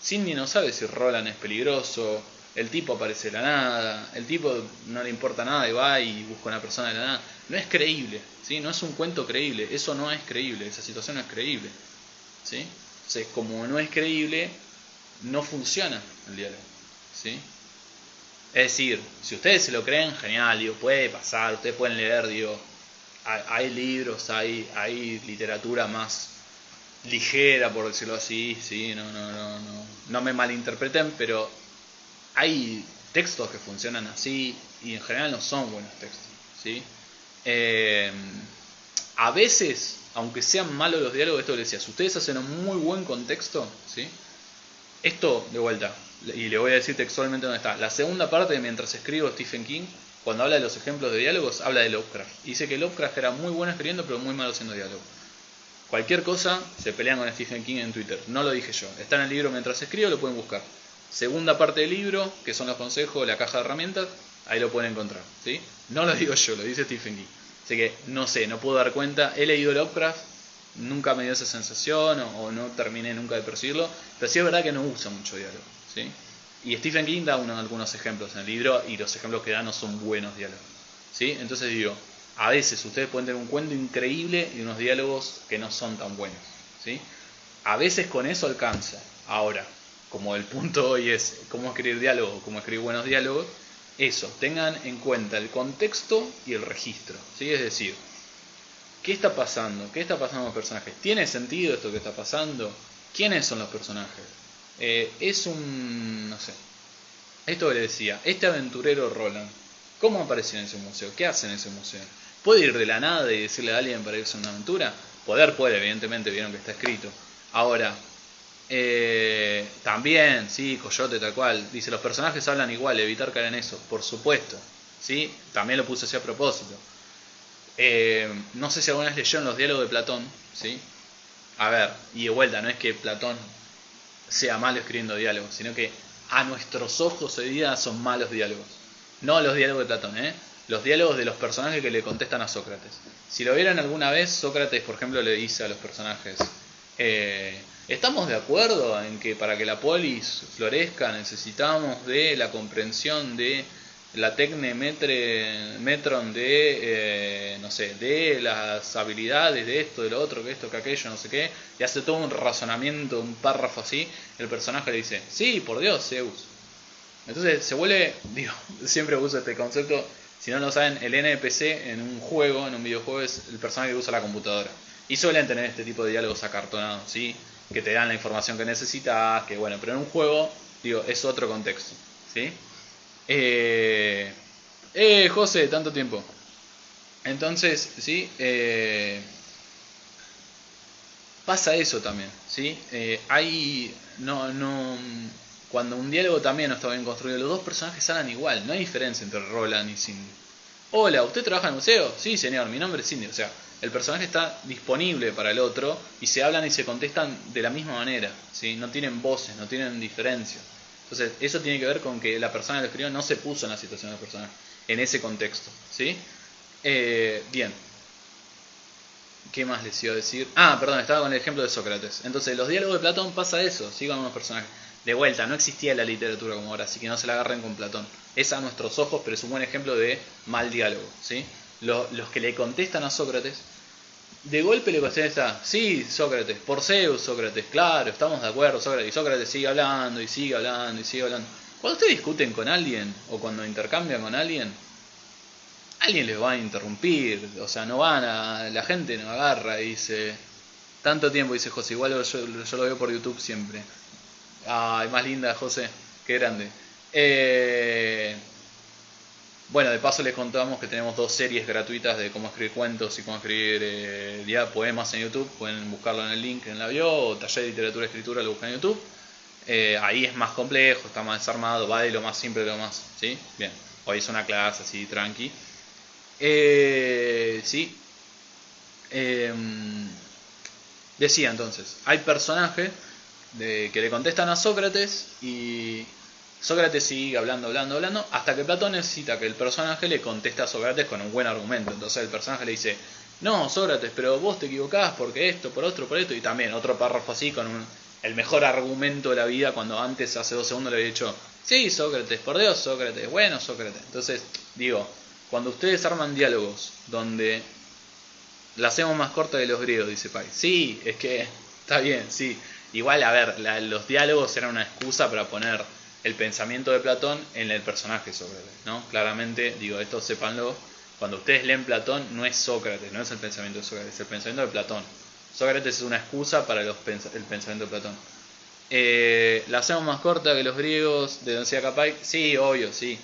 Cindy no sabe si Roland es peligroso, el tipo aparece de la nada, el tipo no le importa nada y va y busca a una persona de la nada. No es creíble, ¿sí? No es un cuento creíble, eso no es creíble, esa situación no es creíble, ¿sí? Entonces, como no es creíble, no funciona el diálogo, ¿sí? Es decir, si ustedes se lo creen, genial, digo, puede pasar, ustedes pueden leer, digo, hay libros, hay literatura más ligera, por decirlo así, ¿sí? No me malinterpreten, pero hay textos que funcionan así y en general no son buenos textos, ¿sí? A veces, aunque sean malos los diálogos, esto que decía, si ustedes hacen un muy buen contexto, ¿sí? Esto, de vuelta, y le voy a decir textualmente dónde está. La segunda parte de Mientras escribo, Stephen King, cuando habla de los ejemplos de diálogos, habla de Lovecraft. Dice que Lovecraft era muy bueno escribiendo, pero muy malo haciendo diálogos. Cualquier cosa, se pelean con Stephen King en Twitter. No lo dije yo. Está en el libro Mientras escribo, lo pueden buscar. Segunda parte del libro, que son los consejos, la caja de herramientas, ahí lo pueden encontrar, ¿sí? No lo digo yo, lo dice Stephen King. Así que, no sé, no puedo dar cuenta. He leído Lovecraft, nunca me dio esa sensación o no terminé nunca de percibirlo, pero sí es verdad que no usa mucho diálogo, ¿sí? Y Stephen King da algunos ejemplos en el libro y los ejemplos que da no son buenos diálogos, ¿sí? Entonces digo, a veces ustedes pueden tener un cuento increíble y unos diálogos que no son tan buenos, ¿sí? A veces con eso alcanza. Ahora, como el punto hoy es cómo escribir diálogos, cómo escribir buenos diálogos, eso, tengan en cuenta el contexto y el registro, ¿sí? Es decir, ¿qué está pasando? ¿Qué está pasando con los personajes? ¿Tiene sentido esto que está pasando? ¿Quiénes son los personajes? Es un... no sé. Esto que le decía, este aventurero Roland, ¿cómo apareció en ese museo? ¿Qué hace en ese museo? ¿Puede ir de la nada y decirle a alguien para irse a una aventura? Puede, evidentemente, vieron que está escrito. Ahora, también, sí, Coyote tal cual, dice, los personajes hablan igual, evitar caer en eso, por supuesto, ¿sí? También lo puse así a propósito. No sé si alguna vez leyeron los diálogos de Platón, ¿sí? A ver, y de vuelta, no es que Platón sea malo escribiendo diálogos, sino que a nuestros ojos hoy día son malos diálogos. No los diálogos de Platón, los diálogos de los personajes que le contestan a Sócrates. Si lo vieran alguna vez, Sócrates, por ejemplo, le dice a los personajes, ¿estamos de acuerdo en que para que la polis florezca necesitamos de la comprensión de la metron de, no sé, de las habilidades de esto, de lo otro, que esto, que aquello, no sé qué, y hace todo un razonamiento, un párrafo así, el personaje le dice, sí, por Dios, Zeus. Entonces se vuelve, digo, siempre uso este concepto, si no lo saben, el NPC en un juego, en un videojuego, es el personaje que usa la computadora. Y suelen tener este tipo de diálogos acartonados, ¿sí? Que te dan la información que necesitas, que bueno, pero en un juego, digo, es otro contexto, ¿sí? José, tanto tiempo. Entonces, ¿sí? Pasa eso también, ¿sí? Cuando un diálogo también no está bien construido, los dos personajes hablan igual, no hay diferencia entre Roland y Cindy. Hola, ¿usted trabaja en el museo? Sí, señor, mi nombre es Cindy. O sea, el personaje está disponible para el otro y se hablan y se contestan de la misma manera, ¿sí? No tienen voces, no tienen diferencia. Entonces, eso tiene que ver con que la persona que lo escribió no se puso en la situación del personaje, en ese contexto, ¿sí? Bien. ¿Qué más les iba a decir? Ah, perdón, estaba con el ejemplo de Sócrates. Entonces, los diálogos de Platón pasa eso, ¿sí? Con unos personajes. De vuelta, no existía la literatura como ahora, así que no se la agarren con Platón. Es a nuestros ojos, pero es un buen ejemplo de mal diálogo, ¿sí? Los que le contestan a Sócrates, de golpe le contesta, sí, Sócrates, por Zeus, Sócrates, claro, estamos de acuerdo, Sócrates. Y Sócrates sigue hablando, y sigue hablando, y sigue hablando. Cuando ustedes discuten con alguien, o cuando intercambian con alguien les va a interrumpir, o sea, la gente no agarra y dice, tanto tiempo, dice José, igual yo lo veo por YouTube siempre. Ay, más linda, José, qué grande. Bueno, de paso les contamos que tenemos 2 series gratuitas de cómo escribir cuentos y cómo escribir poemas en YouTube. Pueden buscarlo en el link en la bio, o taller de literatura y escritura lo buscan en YouTube. Ahí es más complejo, está más desarmado, va de lo más simple a lo más, ¿sí? Bien, hoy es una clase así, tranqui. Sí. Decía entonces, hay personajes que le contestan a Sócrates y Sócrates sigue hablando, hasta que Platón necesita que el personaje le conteste a Sócrates con un buen argumento. Entonces el personaje le dice, no, Sócrates, pero vos te equivocás porque esto, por esto, y también otro párrafo así con el mejor argumento de la vida, cuando antes, hace 2 segundos, le había dicho, sí, Sócrates, por Dios, Sócrates, bueno, Sócrates. Entonces, digo, cuando ustedes arman diálogos donde la hacemos más corta de los griegos, dice Pai. Sí, es que está bien, sí. Igual, a ver, los diálogos eran una excusa para poner el pensamiento de Platón en el personaje Sócrates, ¿no? Claramente, digo, esto sépanlo. Cuando ustedes leen Platón, no es Sócrates, no es el pensamiento de Sócrates, es el pensamiento de Platón. Sócrates es una excusa para el pensamiento de Platón. ¿La hacemos más corta que los griegos de Don Capay? Sí, obvio, sí.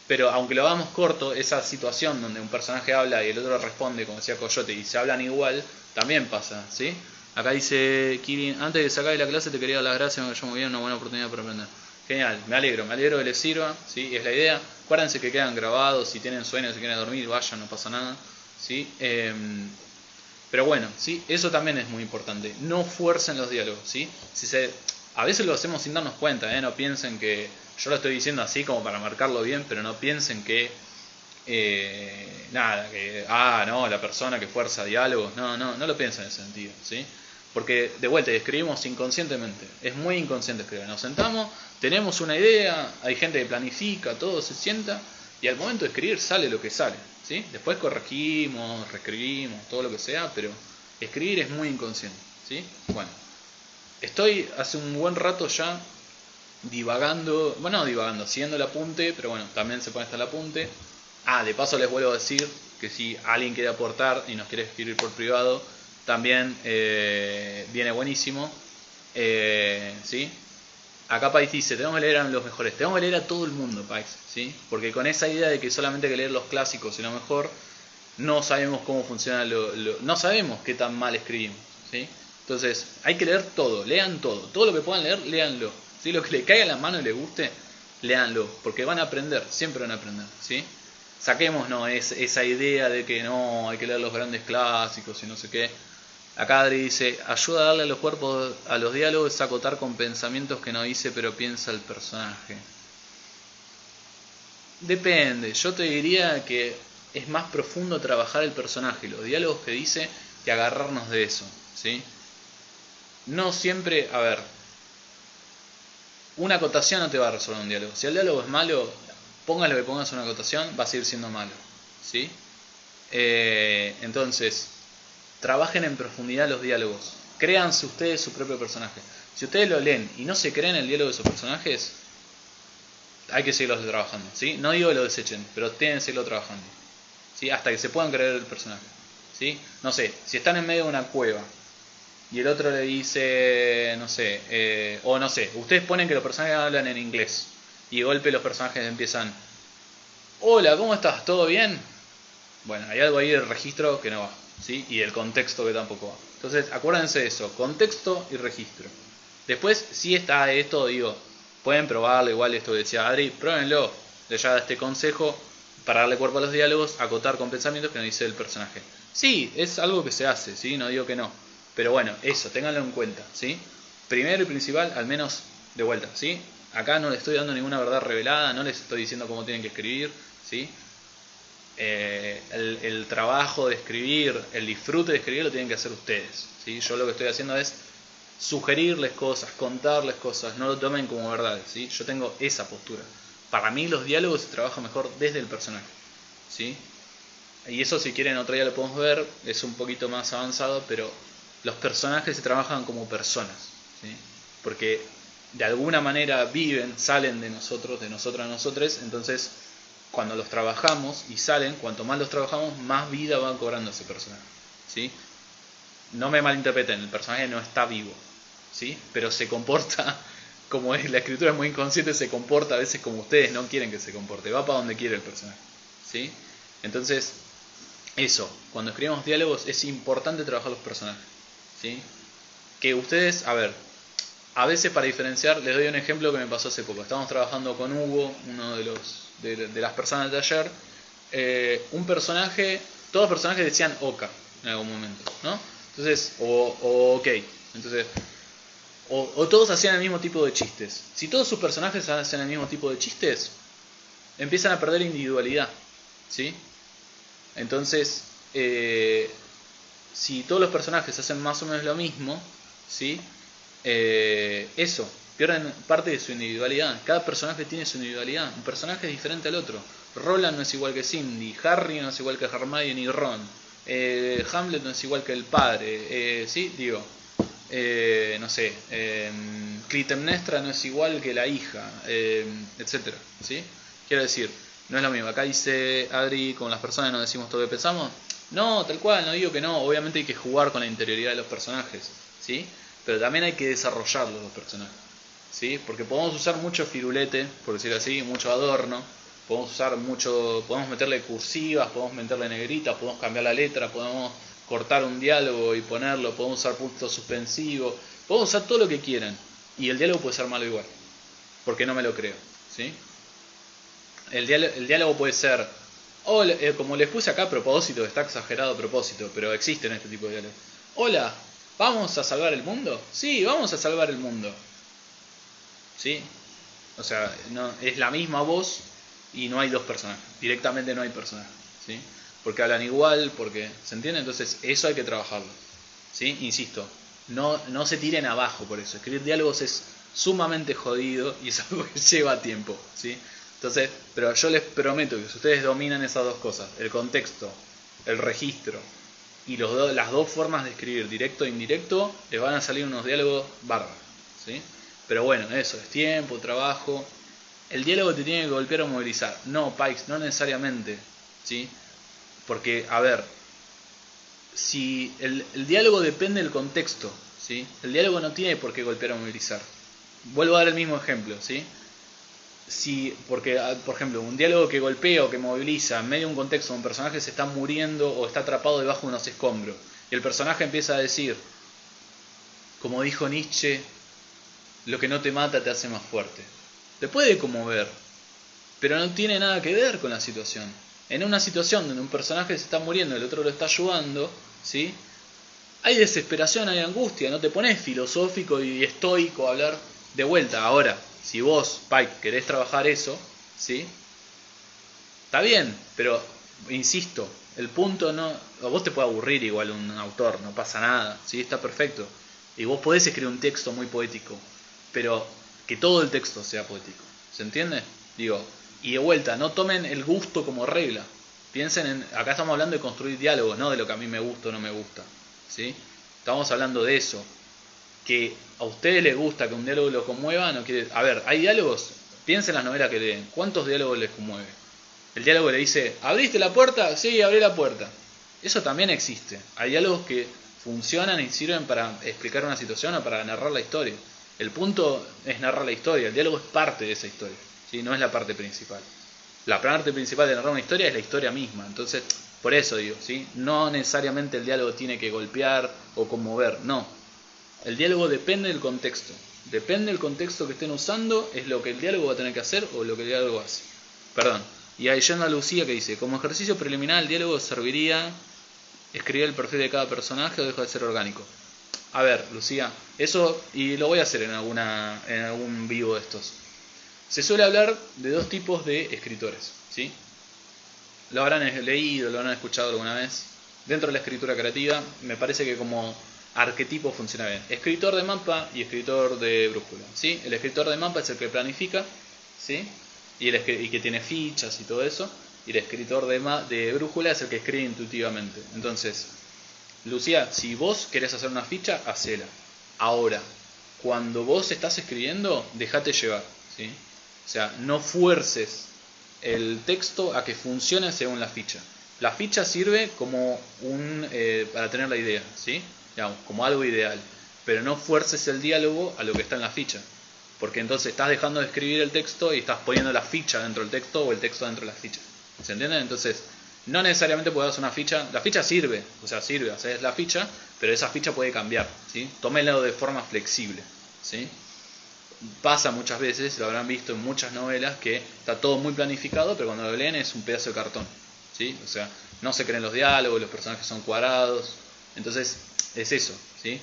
Pero aunque lo hagamos corto, esa situación donde un personaje habla y el otro responde, como decía Coyote, y se hablan igual, también pasa, ¿sí? Acá dice Kirin, antes de sacar de la clase te quería dar las gracias, me cayó muy bien, una buena oportunidad para aprender. Genial, me alegro que les sirva, ¿sí? Es la idea. Acuérdense que quedan grabados, si tienen sueños, si quieren dormir, vayan, no pasa nada, ¿sí? Pero bueno, ¿sí? Eso también es muy importante. No fuercen los diálogos, ¿sí? A veces lo hacemos sin darnos cuenta, no piensen que yo lo estoy diciendo así como para marcarlo bien, pero no piensen que no, la persona que fuerza diálogos, no lo piensen en ese sentido, ¿sí? Porque de vuelta escribimos inconscientemente, es muy inconsciente escribir. Nos sentamos, tenemos una idea, hay gente que planifica, todo se sienta y al momento de escribir sale lo que sale, ¿sí? Después corregimos, reescribimos, todo lo que sea, pero escribir es muy inconsciente, ¿sí? Bueno, estoy hace un buen rato ya divagando, bueno, no divagando, siguiendo el apunte, pero bueno, también se pone hasta el apunte. De paso les vuelvo a decir que si alguien quiere aportar y nos quiere escribir por privado, también viene buenísimo, ¿sí? Acá Pais dice, tenemos que leer a los mejores, tenemos que leer a todo el mundo, Pais, ¿sí? Porque con esa idea de que solamente hay que leer los clásicos y lo mejor, no sabemos cómo funciona no sabemos qué tan mal escribimos, ¿sí? Entonces, hay que leer todo, lean todo lo que puedan leer, léanlo, ¿sí? Lo que le caiga en la mano y le guste, léanlo, porque van a aprender, siempre van a aprender, ¿sí? Saquemos esa idea de que no, hay que leer los grandes clásicos y no sé qué. Acá Adri dice, ayuda a darle a los cuerpos, a los diálogos, a acotar con pensamientos que no dice pero piensa el personaje. Depende, yo te diría que es más profundo trabajar el personaje, los diálogos que dice, que agarrarnos de eso, ¿sí? No siempre, a ver, una acotación no te va a resolver un diálogo. Si el diálogo es malo, pongas lo que pongas una acotación, va a seguir siendo malo, ¿sí? Entonces, trabajen en profundidad los diálogos. Créanse ustedes su propio personaje. Si ustedes lo leen y no se creen el diálogo de sus personajes, hay que seguirlos trabajando, ¿sí? No digo que lo desechen, pero tienen que seguirlo trabajando, ¿sí? Hasta que se puedan creer el personaje, ¿sí? No sé, si están en medio de una cueva y el otro le dice, no sé, o no sé, ustedes ponen que los personajes hablan en inglés y de golpe los personajes empiezan, hola, ¿cómo estás? ¿Todo bien? Bueno, hay algo ahí del registro que no va, ¿sí? Y el contexto que tampoco va. Entonces, acuérdense de eso, contexto y registro. Después, si está esto, digo, pueden probarlo, igual esto que decía Adri, pruébenlo. Ya da este consejo para darle cuerpo a los diálogos, acotar con pensamientos que no dice el personaje. Sí, es algo que se hace, ¿sí? No digo que no. Pero bueno, eso, ténganlo en cuenta, ¿sí? Primero y principal, al menos de vuelta, ¿sí? Acá no les estoy dando ninguna verdad revelada, no les estoy diciendo cómo tienen que escribir, ¿sí? El trabajo de escribir, el disfrute de escribir lo tienen que hacer ustedes, ¿sí? Yo lo que estoy haciendo es sugerirles cosas, contarles cosas, no lo tomen como verdades, ¿sí? Yo tengo esa postura. Para mí los diálogos se trabajan mejor desde el personaje, ¿sí? Y eso, si quieren otro día lo podemos ver, es un poquito más avanzado, pero los personajes se trabajan como personas, ¿sí? Porque de alguna manera viven, salen de nosotros, a nosotros, entonces cuando los trabajamos y salen, cuanto más los trabajamos, más vida va cobrando ese personaje, ¿sí? No me malinterpreten, el personaje no está vivo, ¿sí? Pero se comporta como es, la escritura es muy inconsciente, se comporta a veces como ustedes no quieren que se comporte, va para donde quiere el personaje, ¿sí? Entonces, eso, cuando escribimos diálogos es importante trabajar los personajes, ¿sí? Que ustedes, a veces para diferenciar, les doy un ejemplo que me pasó hace poco. Estábamos trabajando con Hugo, uno de las personas del taller, un personaje, todos los personajes decían Oka en algún momento, ¿no? Entonces, o ok, entonces, o todos hacían el mismo tipo de chistes. Si todos sus personajes hacen el mismo tipo de chistes, empiezan a perder individualidad, ¿sí? Entonces, si todos los personajes hacen más o menos lo mismo, ¿sí? Eso, pierden parte de su individualidad. Cada personaje tiene su individualidad. Un personaje es diferente al otro. Roland no es igual que Cindy, Harry no es igual que Hermione ni Ron, Hamlet no es igual que el padre, ¿sí? Digo, no sé, Clitemnestra no es igual que la hija, etcétera, ¿sí? Quiero decir, No es lo mismo. Acá dice Adri, con las personas no decimos todo lo que pensamos. No, tal cual, no digo que no. Obviamente hay que jugar con la interioridad de los personajes, ¿sí? Pero también hay que desarrollarlos los personajes, ¿sí? Porque podemos usar mucho firulete, por decirlo así, mucho adorno. Podemos usar mucho, podemos meterle cursivas, podemos meterle negritas, podemos cambiar la letra, podemos cortar un diálogo y ponerlo, podemos usar puntos suspensivos, podemos usar todo lo que quieran. Y el diálogo puede ser malo igual, porque no me lo creo, ¿sí? El diálogo puede ser, hola, como les puse acá a propósito, está exagerado a propósito, pero existen este tipo de diálogos. Hola, ¿vamos a salvar el mundo? Sí, vamos a salvar el mundo. ¿Sí? O sea, no, es la misma voz y no hay dos personajes. Directamente no hay personajes. ¿Sí? Porque hablan igual, porque... ¿Se entiende? Entonces eso hay que trabajarlo. ¿Sí? Insisto, no se tiren abajo por eso. Escribir diálogos es sumamente jodido y es algo que lleva tiempo. ¿Sí? Entonces, pero yo les prometo que si ustedes dominan esas dos cosas, el contexto, el registro y las dos formas de escribir, directo e indirecto, les van a salir unos diálogos bárbaros, ¿sí? Pero bueno, eso, es tiempo, trabajo. El diálogo te tiene que golpear o movilizar. No, Pikes, no necesariamente, ¿sí? Porque, a ver, si el diálogo depende del contexto, ¿sí? El diálogo no tiene por qué golpear o movilizar. Vuelvo a dar el mismo ejemplo, ¿sí? Si, porque, por ejemplo, un diálogo que golpea o que moviliza en medio de un contexto donde un personaje se está muriendo o está atrapado debajo de unos escombros y el personaje empieza a decir, como dijo Nietzsche, lo que no te mata te hace más fuerte. Te puede conmover, pero no tiene nada que ver con la situación. En una situación donde un personaje se está muriendo y el otro lo está ayudando, ¿sí? Hay desesperación, hay angustia, no te pones filosófico y estoico a hablar de vuelta. Ahora, si vos, Pike, querés trabajar eso, ¿sí? Está bien, pero insisto, el punto no... A vos te puede aburrir igual un autor, no pasa nada, ¿sí? Está perfecto. Y vos podés escribir un texto muy poético, pero que todo el texto sea poético. ¿Se entiende? Digo, y de vuelta, no tomen el gusto como regla. Piensen en... Acá estamos hablando de construir diálogos, no de lo que a mí me gusta o no me gusta, ¿sí? Estamos hablando de eso. Que a ustedes les gusta que un diálogo lo conmueva, no quiere... A ver, hay diálogos, piensen en las novelas que leen, ¿cuántos diálogos les conmueve? El diálogo le dice, ¿abriste la puerta? Sí, abrí la puerta. Eso también existe. Hay diálogos que funcionan y sirven para explicar una situación o para narrar la historia. El punto es narrar la historia, el diálogo es parte de esa historia, ¿sí? No es la parte principal. La parte principal de narrar una historia es la historia misma. Entonces, por eso digo, ¿sí? No necesariamente el diálogo tiene que golpear o conmover, no. El diálogo depende del contexto. Depende del contexto que estén usando, es lo que el diálogo va a tener que hacer o lo que el diálogo hace. Perdón. Y ahí yendo a Lucía que dice, como ejercicio preliminar el diálogo serviría escribir el perfil de cada personaje o deja de ser orgánico. A ver, Lucía, eso, y lo voy a hacer en algún vivo de estos. Se suele hablar de dos tipos de escritores, ¿sí? Lo habrán leído, lo habrán escuchado alguna vez. Dentro de la escritura creativa, me parece que como arquetipo funciona bien. Escritor de mapa y escritor de brújula, ¿sí? El escritor de mapa es el que planifica, ¿sí? Y que tiene fichas y todo eso. Y el escritor de brújula es el que escribe intuitivamente. Entonces, Lucía, si vos querés hacer una ficha, hacela. Ahora, cuando vos estás escribiendo, dejate llevar, ¿sí? O sea, no fuerces el texto a que funcione según la ficha. La ficha sirve como para tener la idea, ¿sí? Digamos, como algo ideal. Pero no fuerces el diálogo a lo que está en la ficha. Porque entonces estás dejando de escribir el texto y estás poniendo la ficha dentro del texto o el texto dentro de la ficha. ¿Se entiende? Entonces, no necesariamente puedes hacer una ficha. La ficha sirve, haces la ficha, pero esa ficha puede cambiar, ¿sí? Tómelo de forma flexible, ¿sí? Pasa muchas veces, lo habrán visto en muchas novelas, que está todo muy planificado, pero cuando lo leen es un pedazo de cartón, ¿sí? O sea, no se creen los diálogos, los personajes son cuadrados. Entonces, es eso, ¿sí?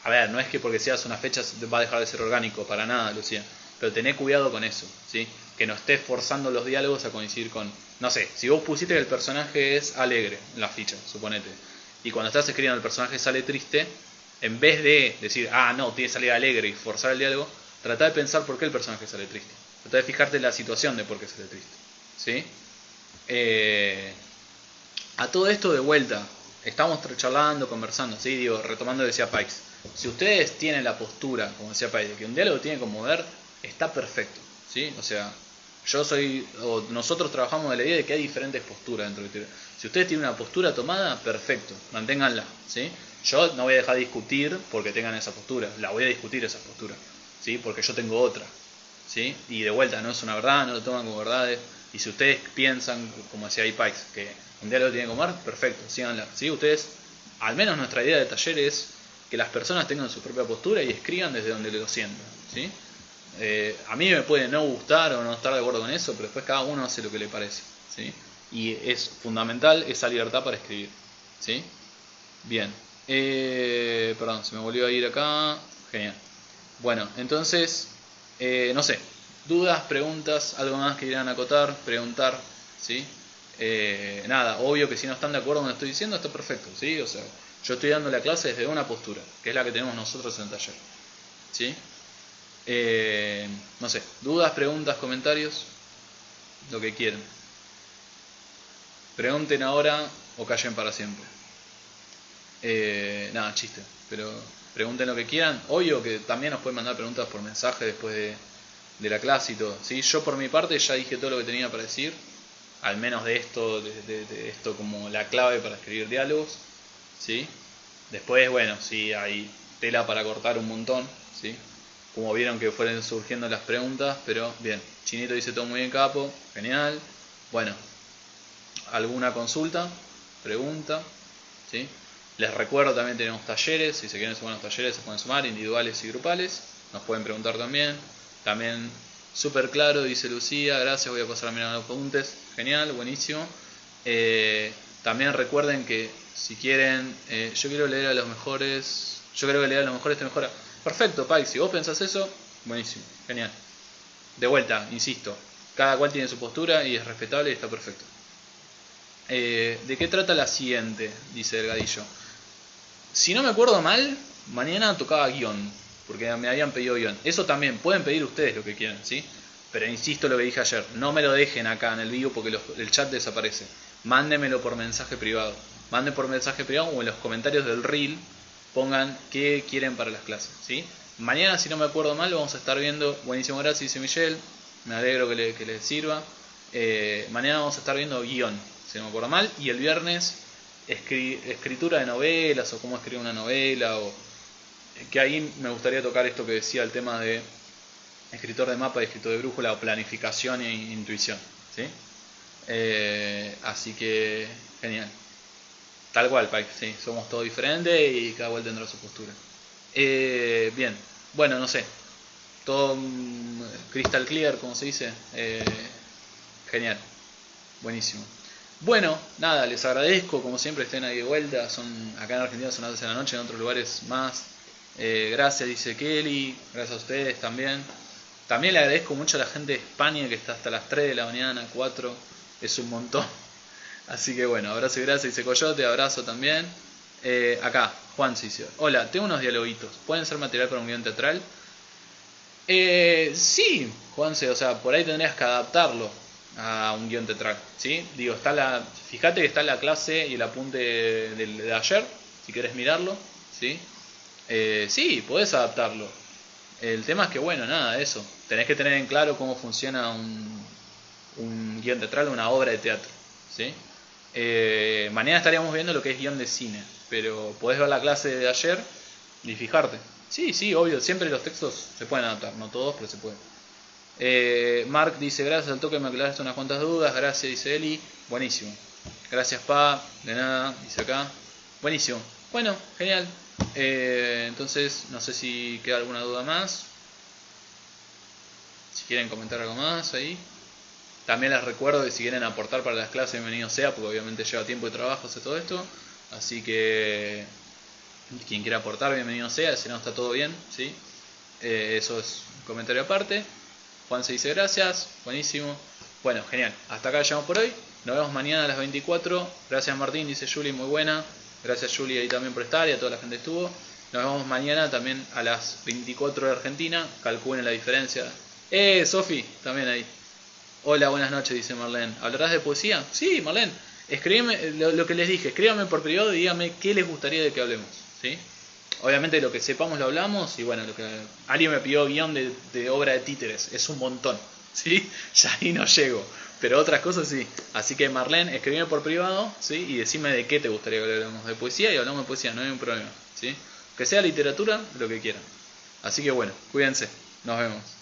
A ver, no es que porque seas una fecha va a dejar de ser orgánico, para nada, Lucía. Pero tené cuidado con eso, ¿sí? Que no estés forzando los diálogos a coincidir con... No sé, si vos pusiste que el personaje es alegre en la ficha, suponete, y cuando estás escribiendo el personaje sale triste, en vez de decir, no, tiene que salir alegre y forzar el diálogo, trata de pensar por qué el personaje sale triste. Trata de fijarte en la situación de por qué sale triste, ¿sí? A todo esto de vuelta, estamos charlando, conversando, ¿sí? Digo, retomando lo que decía Pikes. Si ustedes tienen la postura, como decía Pikes, de que un diálogo tiene que mover, está perfecto, ¿sí? O sea, nosotros trabajamos de la idea de que hay diferentes posturas dentro de teoría. Si ustedes tienen una postura tomada, perfecto, manténganla, ¿sí? Yo no voy a dejar de discutir porque tengan esa postura, la voy a discutir esa postura, ¿sí? Porque yo tengo otra, ¿sí? Y de vuelta, no es una verdad, no lo toman como verdades. Y si ustedes piensan, como decía Pikes, que un diálogo tiene que comer, perfecto, síganla, ¿sí? Ustedes, al menos nuestra idea de taller es que las personas tengan su propia postura y escriban desde donde lo sientan, ¿sí? A mí me puede no gustar o no estar de acuerdo con eso, pero después cada uno hace lo que le parece, ¿sí? Y es fundamental esa libertad para escribir, ¿sí? Bien. Perdón, se me volvió a ir acá. Genial. Bueno, entonces, no sé, dudas, preguntas, algo más que quieran acotar, preguntar, ¿sí? Nada, obvio que si no están de acuerdo con lo que estoy diciendo, está perfecto, ¿sí? O sea, yo estoy dando la clase desde una postura, que es la que tenemos nosotros en el taller, ¿sí? No sé, dudas, preguntas, comentarios, lo que quieran. Pregunten ahora o callen para siempre. Nada, chiste, pero pregunten lo que quieran. Obvio que también nos pueden mandar preguntas por mensaje después de la clase y todo, ¿sí? Yo por mi parte ya dije todo lo que tenía para decir, al menos de esto, de esto como la clave para escribir diálogos, ¿sí? Después, bueno, sí, hay tela para cortar un montón, ¿sí? Como vieron que fueron surgiendo las preguntas, pero bien, Chinito dice todo muy bien, capo, genial. Bueno, ¿alguna consulta? Pregunta, ¿sí? Les recuerdo, también tenemos talleres, si se quieren sumar a los talleres se pueden sumar, individuales y grupales, nos pueden preguntar también. También, súper claro, dice Lucía, gracias, voy a pasar a mirar los apuntes, genial, buenísimo. También recuerden que si quieren, yo quiero leer a los mejores, yo creo que leer a los mejores te mejora. Perfecto, Pai, si vos pensás eso, buenísimo, genial. De vuelta, insisto, cada cual tiene su postura y es respetable y está perfecto. ¿De qué trata la siguiente? Dice Delgadillo. Si no me acuerdo mal, mañana tocaba guión, porque me habían pedido guión. Eso también, pueden pedir ustedes lo que quieran, ¿sí? Pero insisto lo que dije ayer, no me lo dejen acá en el vivo porque el chat desaparece. Mándenmelo por mensaje privado. Manden por mensaje privado o en los comentarios del reel pongan qué quieren para las clases, ¿sí? Mañana, si no me acuerdo mal, vamos a estar viendo, buenísimo, gracias, dice Michelle, me alegro que les sirva. Mañana vamos a estar viendo guión, si no me acuerdo mal, y el viernes escritura de novelas o cómo escribir una novela, o que ahí me gustaría tocar esto que decía, el tema de escritor de mapa y escritor de brújula, o planificación e intuición, ¿sí? Así que genial. Tal cual, Pike, sí, somos todos diferentes y cada cual tendrá su postura. Bien, bueno, no sé, todo crystal clear, como se dice. Genial, buenísimo. Bueno, nada, les agradezco, como siempre estén ahí de vuelta. Acá en Argentina son las 12 de la noche, en otros lugares más. Gracias, dice Kelly, gracias a ustedes también. También le agradezco mucho a la gente de España que está hasta las 3 de la mañana, 4, es un montón. Así que bueno, abrazo y gracias, dice Coyote, abrazo también. Acá, Juan se dice, hola, tengo unos dialoguitos, ¿pueden ser material para un guión teatral? Sí, Juanse, o sea, por ahí tendrías que adaptarlo a un guión teatral, ¿sí? Digo, fíjate que está la clase y el apunte de ayer, si querés mirarlo, ¿sí? Sí, podés adaptarlo. El tema es que, bueno, nada, eso. Tenés que tener en claro cómo funciona un guión teatral, una obra de teatro, ¿sí? Mañana estaríamos viendo lo que es guión de cine, pero podés ver la clase de ayer y fijarte. Sí, sí, obvio, siempre los textos se pueden adaptar, no todos, pero se pueden. Mark dice, gracias al toque me aclaraste unas cuantas dudas, gracias, dice Eli, buenísimo. Gracias, Pa, de nada, dice acá. Buenísimo. Bueno, genial. Entonces, no sé si queda alguna duda más. Si quieren comentar algo más ahí. También les recuerdo que si quieren aportar para las clases, bienvenido sea, porque obviamente lleva tiempo de trabajo hacer todo esto. Así que quien quiera aportar, bienvenido sea, si no está todo bien, ¿sí? Eso es un comentario aparte. Juan se dice gracias, buenísimo. Bueno, genial, hasta acá llegamos por hoy. Nos vemos mañana a las 24. Gracias Martín, dice Juli, muy buena. Gracias Juli ahí también por estar y a toda la gente que estuvo. Nos vemos mañana también a las 24 de Argentina. Calculen la diferencia. Sofi, también ahí. Hola, buenas noches, dice Marlene. ¿Hablarás de poesía? Sí, Marlene. Escríbeme lo que les dije, escríbanme por privado y díganme qué les gustaría de que hablemos, ¿sí? Obviamente lo que sepamos lo hablamos y bueno, alguien me pidió guión de obra de títeres, es un montón. ¿sí? Ya ahí no llego. Pero otras cosas sí. Así que Marlene, escribime por privado, ¿sí? Y decime de qué te gustaría que hablemos. De poesía y hablamos de poesía, no hay un problema, ¿sí? Que sea literatura, lo que quieran. Así que bueno, cuídense. Nos vemos.